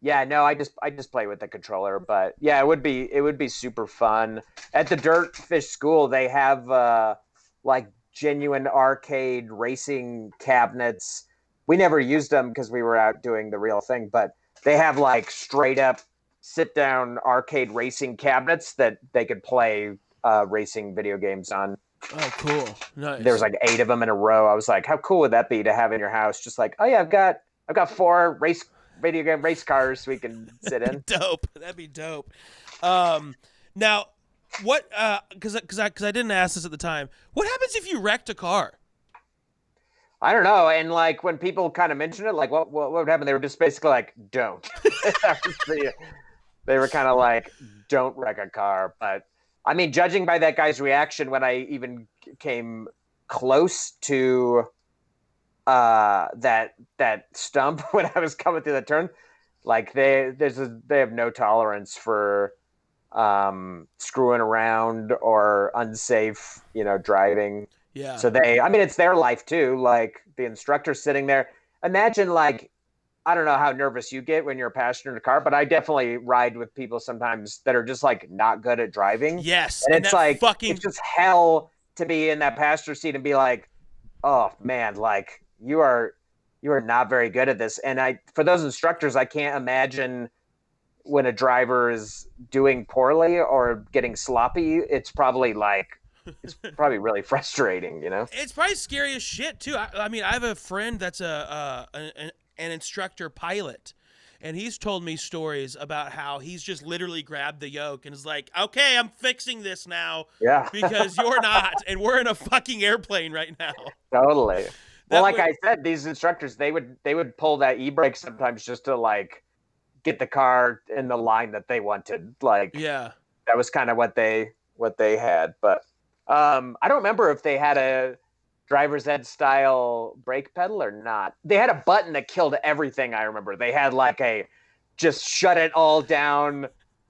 yeah, no, I just play with the controller. But yeah, it would be super fun. At the DirtFish School, they have like genuine arcade racing cabinets. We never used them because we were out doing the real thing, but they have like straight up sit down arcade racing cabinets that they could play racing video games on. Oh, cool. Nice. There's like 8 of them in a row. I was like, how cool would that be to have in your house? Just like, oh yeah, I've got 4 video game race cars we can sit in. Dope. That'd be dope. Now, what? Because I didn't ask this at the time. What happens if you wrecked a car? I don't know. And like when people kind of mention it, like what would happen? They were just basically like, don't. They were kind of like, don't wreck a car. But I mean, judging by that guy's reaction when I even came close to that stump when I was coming through the turn, like they have no tolerance for screwing around or unsafe, driving. Yeah. So it's their life too. Like the instructor's sitting there. Imagine like, I don't know how nervous you get when you're a passenger in a car, but I definitely ride with people sometimes that are just like not good at driving. Yes. And it's like, it's just hell to be in that passenger seat and be like, oh man, like you are not very good at this. And for those instructors, I can't imagine when a driver is doing poorly or getting sloppy, it's probably really frustrating, It's probably scary as shit too. I mean, I have a friend that's an instructor pilot, and he's told me stories about how he's just literally grabbed the yoke and is like, okay, I'm fixing this now. Yeah. Because you're not, and we're in a fucking airplane right now. Totally. Well, I said, these instructors, they would pull that e-brake sometimes just to like get the car in the line that they wanted. Like, yeah, that was kind of what they had. But I don't remember if they had a driver's ed style brake pedal or not. They had a button that killed everything. I remember they had like a just shut it all down,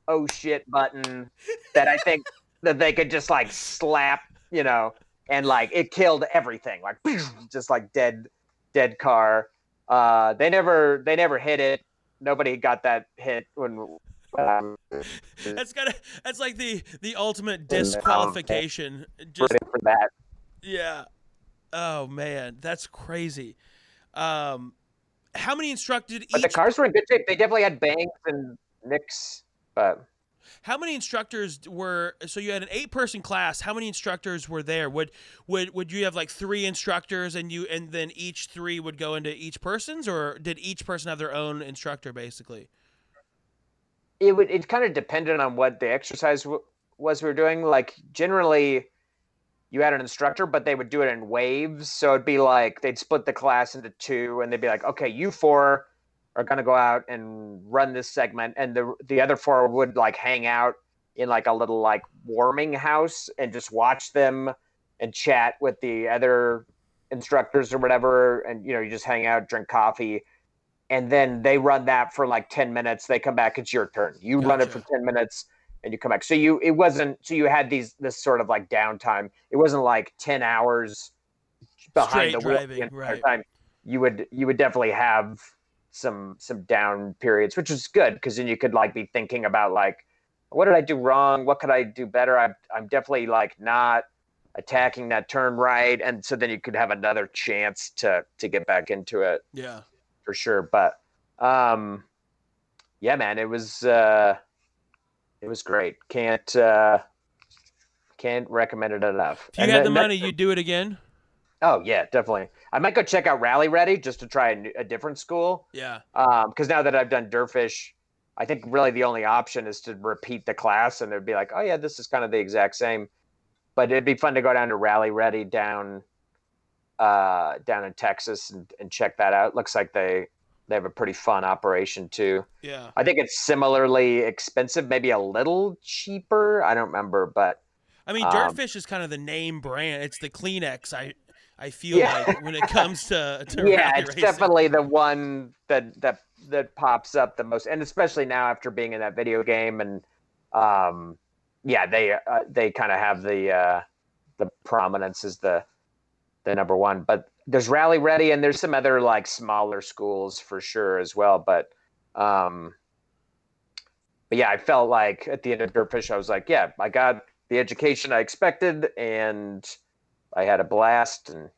oh shit button that I think that they could just like slap, and like it killed everything, like just like dead car. They never hit it. Nobody got that hit when. That's like the ultimate Ready disqualification. Just for that. yeah. Oh man, that's crazy. How many instructors did But the each? cars were in good shape. They definitely had bangs and nicks, but How many instructors were? So you had an 8-person class. How many instructors were there? Would you have like 3 instructors and then each 3 would go into each person's, or did each person have their own instructor basically? it kind of depended on what the exercise was we were doing. Like generally, you had an instructor, but they would do it in waves. So it'd be like they'd split the class into 2, and they'd be like, okay, you 4 are gonna go out and run this segment, and the other 4 would like hang out in like a little like warming house and just watch them and chat with the other instructors or whatever, and you just hang out, drink coffee, and then they run that for like 10 minutes. They come back, it's your turn. You run it for 10 minutes and you come back. So you had this sort of like downtime. It wasn't like 10 hours behind the wheel the entire time. You would definitely have some down periods, which is good because then you could like be thinking about like, what did I do wrong? What could I do better? I'm definitely like not attacking that turn right, and so then you could have another chance to get back into it. Yeah, for sure. But yeah, man, it was great. Can't recommend it enough. If you had the money, you'd do it again. Oh yeah, definitely. I might go check out Rally Ready just to try a different school. Yeah. Because now that I've done DirtFish, I think really the only option is to repeat the class, and it'd be like, oh yeah, this is kind of the exact same. But it'd be fun to go down to Rally Ready down in Texas and check that out. Looks like they have a pretty fun operation too. Yeah. I think it's similarly expensive, maybe a little cheaper. I don't remember, but I mean, DirtFish is kind of the name brand. It's the Kleenex. I feel like when it comes to yeah, rally it's racing. definitely the one that pops up the most, and especially now after being in that video game, and yeah, they kind of have the prominence as the number one. But there's Rally Ready, and there's some other like smaller schools for sure as well. But yeah, I felt like at the end of DirtFish, I was like, yeah, I got the education I expected, and I had a blast. And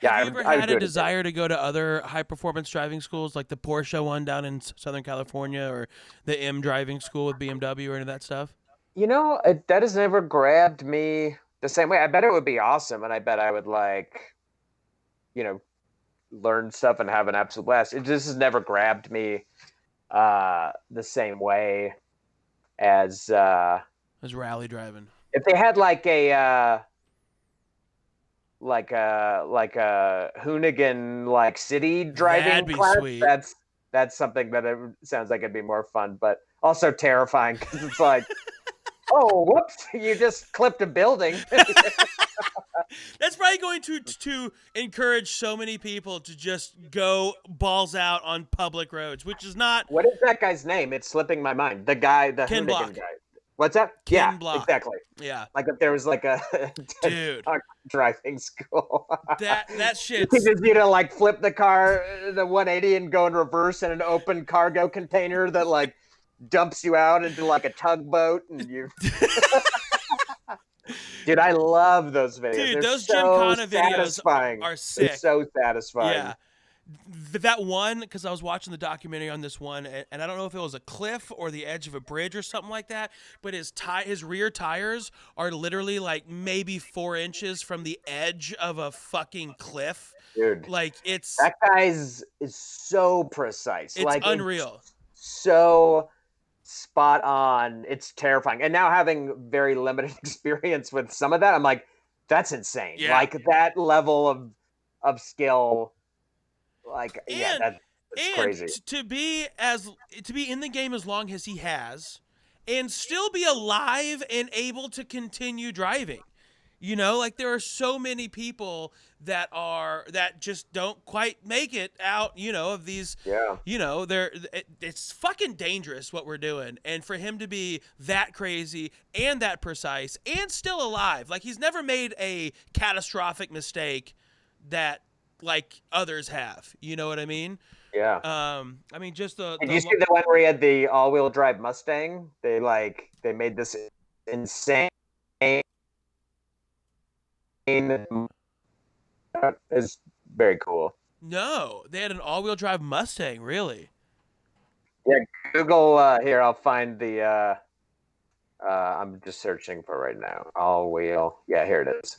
yeah, have you ever had a desire to go to other high performance driving schools, like the Porsche one down in Southern California, or the M driving school with BMW, or any of that stuff? That has never grabbed me the same way. I bet it would be awesome, and I bet I would like, learn stuff and have an absolute blast. It just has never grabbed me the same way as rally driving. If they had like a Hoonigan like city driving class, sweet. That's something that it sounds like it'd be more fun, but also terrifying because it's like, oh, whoops! You just clipped a building. That's probably going to encourage so many people to just go balls out on public roads, which is not. What is that guy's name? It's slipping my mind. The guy, the Ken Hoonigan Block. guy. What's that? Ken Block. Exactly. Yeah. Like if there was like a dude driving school. that shit. Like flip the car, the 180, and go in reverse in an open cargo container that like dumps you out into like a tugboat, and you. Dude, I love those videos. Dude, They're those so Gymkhana satisfying. videos are sick. They're so satisfying. Yeah. That one, because I was watching the documentary on this one, and I don't know if it was a cliff or the edge of a bridge or something like that, but his rear tires are literally like maybe 4 inches from the edge of a fucking cliff. Dude, like it's that guy's is so precise. It's like unreal. It's so spot on. It's terrifying. And now having very limited experience with some of that, I'm like, that's insane. Yeah. Like that level of skill. Like, that's crazy. To be in the game as long as he has, and still be alive and able to continue driving. You know, like there are so many people that just don't quite make it out, you know, of these, Yeah. you know, it's fucking dangerous what we're doing. And for him to be that crazy and that precise and still alive, like he's never made a catastrophic mistake that like others have. You know what I mean? Yeah. I mean, just Did you see the one where he had the all-wheel drive Mustang? They made this insane. It's very cool. No, they had an all-wheel drive Mustang, really? Yeah, Google here. I'll find the. I'm just searching for right now. All-wheel. Yeah, here it is.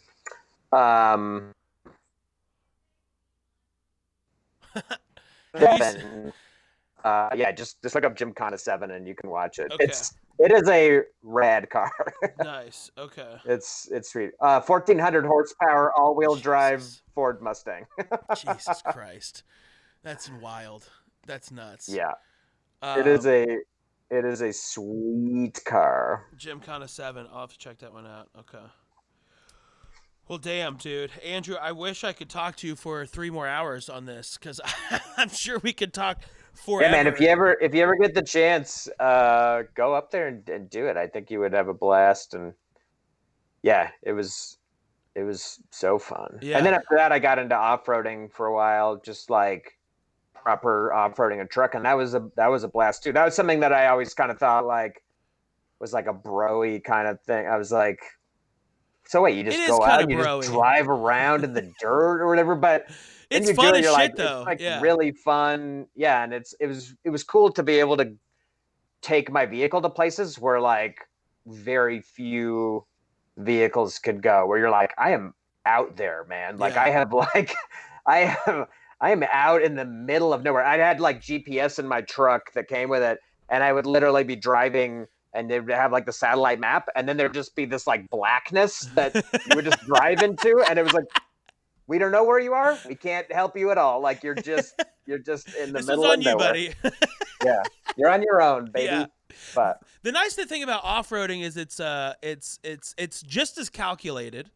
Seven. Yeah, just look up Gymkhana 7 and you can watch it. Okay. It is a rad car. Nice. Okay. It's sweet. 1,400 horsepower, all-wheel drive Ford Mustang. Jesus Christ, that's wild. That's nuts. Yeah, it is a sweet car. Gymkhana 7. I'll have to check that one out. Okay. Well, damn, dude. Andrew, I wish I could talk to you for 3 more hours on this because I'm sure we could talk forever. Yeah, man. If you ever get the chance, go up there and do it. I think you would have a blast. And yeah, it was so fun. Yeah. And then after that, I got into off-roading for a while, just like proper off-roading a truck, and that was a blast too. That was something that I always kind of thought like was like a bro-y kind of thing. I was like, so wait, you just go out and you just drive around in the dirt or whatever, but it's fun as shit though. It's like really fun. Yeah, and it was cool to be able to take my vehicle to places where like very few vehicles could go, where you're like, I am out there, man. Like I am out in the middle of nowhere. I had like GPS in my truck that came with it, and I would literally be driving and they would have like the satellite map, and then there'd just be this like blackness that you would just drive into, and it was like, we don't know where you are. We can't help you at all. Like you're just in the middle of nowhere. This is on you, buddy. Yeah, you're on your own, baby. Yeah. But the nice thing about off-roading is it's just as calculated,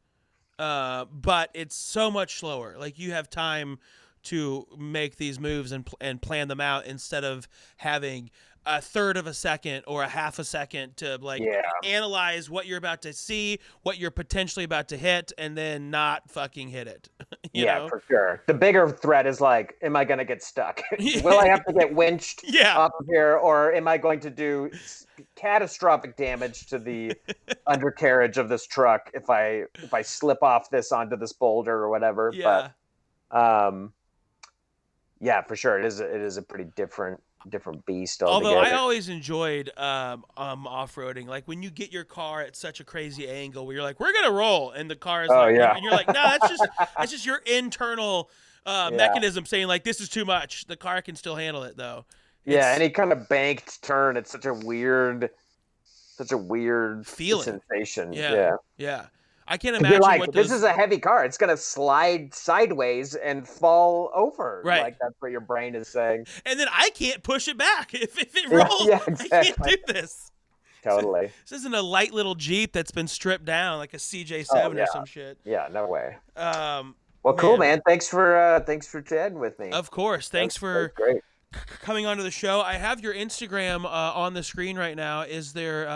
but it's so much slower. Like you have time to make these moves and plan them out instead of having a third of a second or a half a second to analyze what you're about to see, what you're potentially about to hit, and then not fucking hit it. You know? For sure. The bigger threat is like, am I going to get stuck? Will I have to get winched off of here, or am I going to do catastrophic damage to the undercarriage of this truck if I slip off this onto this boulder or whatever? Yeah. But yeah, for sure, it is a pretty different beast altogether. Although I always enjoyed off-roading, like when you get your car at such a crazy angle where you're like, we're gonna roll, and the car is and you're like, no, that's just your internal mechanism saying like, this is too much. The car can still handle it though. Any kind of banked turn, it's such a weird feeling, sensation. Yeah. I can't imagine. You're like, this is a heavy car. It's gonna slide sideways and fall over. Right. Like that's what your brain is saying. And then I can't push it back if it rolls. Yeah, exactly. I can't do this. Totally. This isn't a light little Jeep that's been stripped down like a CJ7 or some shit. Yeah, no way. Well, cool, man. Thanks for chatting with me. Of course. Thanks for great. Coming onto the show. I have your Instagram on the screen right now. Is there,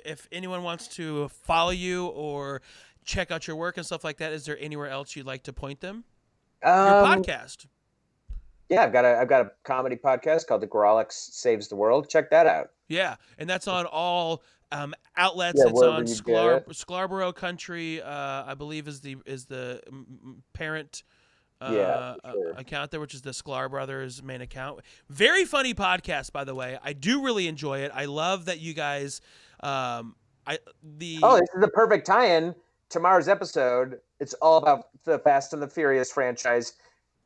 if anyone wants to follow you or check out your work and stuff like that, is there anywhere else you'd like to point them? Your podcast. Yeah, I've got a comedy podcast called The Grolix Saves the World. Check that out. Yeah, and that's on all outlets. It's on Scarborough Country, I believe is the parent account there, which is the Sklar Brothers main account. Very funny podcast, by the way. I do really enjoy it. I love that you guys this is the perfect tie-in. Tomorrow's episode, it's all about the Fast and the Furious franchise.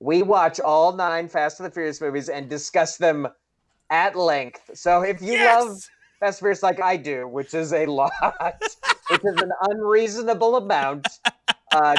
We watch all 9 Fast and the Furious movies and discuss them at length. So if you love Fast and Furious like I do, which is a lot, which is an unreasonable amount,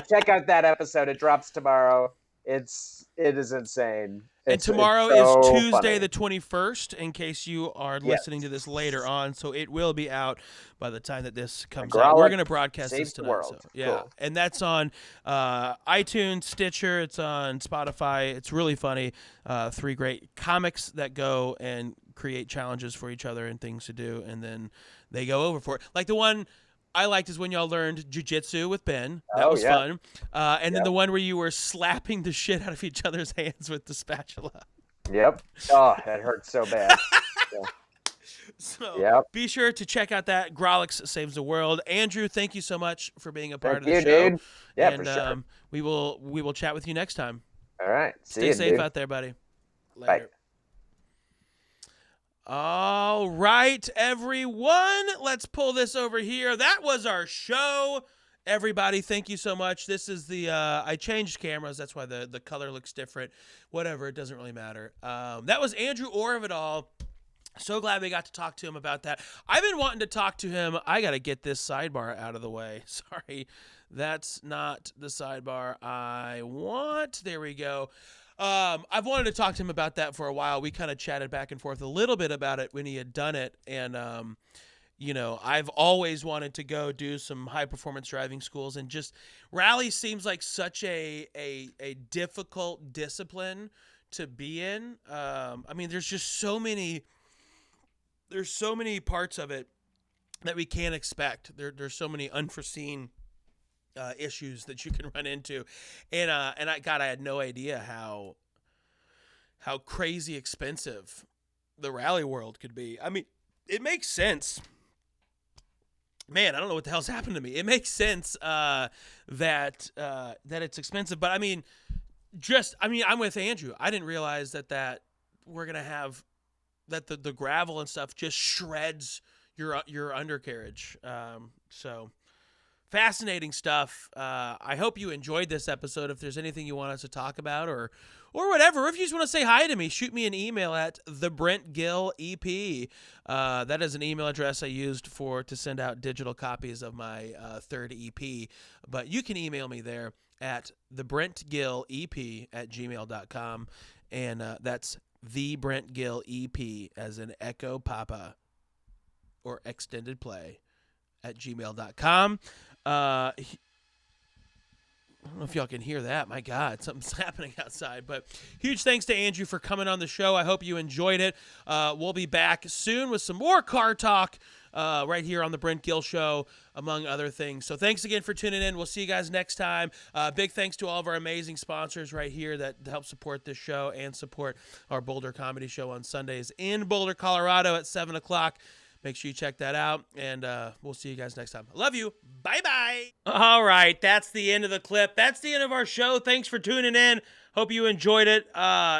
check out that episode. It drops tomorrow. It is insane. And It's tomorrow is so Tuesday funny. the 21st, in case you are listening to this later on. So it will be out by the time that this comes out. We're Grolic going to broadcast this saves the tonight. world. So, yeah. Cool. And that's on iTunes, Stitcher. It's on Spotify. It's really funny. 3 great comics that go and create challenges for each other and things to do. And then they go over for it. Like the one I liked is when y'all learned jiu-jitsu with Ben. That was fun. And then the one where you were slapping the shit out of each other's hands with the spatula. Yep. Oh, that hurts so bad. So be sure to check out that Grolix Saves the World. Andrew, thank you so much for being a part of the show. Dude. Yeah, and for sure. we will chat with you next time. All right. Stay safe out there, buddy. Later. Bye. All right, everyone. Let's pull this over here. That was our show. Everybody, thank you so much. This is the I changed cameras. That's why the color looks different. Whatever, it doesn't really matter. That was Andrew Orvedahl. So glad we got to talk to him about that. I've been wanting to talk to him. I got to get this sidebar out of the way. Sorry, that's not the sidebar I want. There we go. I've wanted to talk to him about that for a while. We kind of chatted back and forth a little bit about it when he had done it. And, I've always wanted to go do some high performance driving schools, and just rally seems like such a difficult discipline to be in. There's just so many parts of it that we can't expect. There's so many unforeseen issues that you can run into, and I had no idea how crazy expensive the rally world could be. I mean, it makes sense. Man, I don't know what the hell's happened to me. It makes sense that it's expensive, but I'm with Andrew. I didn't realize that we're gonna have that the gravel and stuff just shreds your undercarriage. So. Fascinating stuff. I hope you enjoyed this episode. If there's anything you want us to talk about or whatever, if you just want to say hi to me, shoot me an email at the Brent Gill EP. That is an email address I used to send out digital copies of my third EP. But you can email me there at thebrentgillep@gmail.com. And that's the Brent Gill EP as in Echo Papa or extended play @gmail.com. I don't know if y'all can hear that. My God, something's happening outside. But huge thanks to Andrew for coming on the show. I hope you enjoyed it. We'll be back soon with some more car talk right here on the Brent Gill Show, among other things. So thanks again for tuning in. We'll see you guys next time. Big thanks to all of our amazing sponsors right here that help support this show and support our Boulder Comedy Show on Sundays in Boulder, Colorado at 7 o'clock. Make sure you check that out, and we'll see you guys next time. I love you. Bye-bye. All right, that's the end of the clip. That's the end of our show. Thanks for tuning in. Hope you enjoyed it.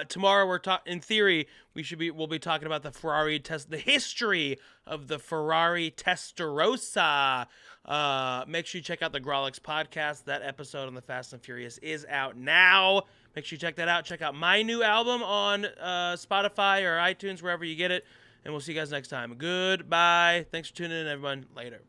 Tomorrow, in theory, we'll be talking about the history of the Ferrari Testarossa. Make sure you check out the Grolix podcast. That episode on the Fast and Furious is out now. Make sure you check that out. Check out my new album on Spotify or iTunes, wherever you get it. And we'll see you guys next time. Goodbye. Thanks for tuning in, everyone. Later.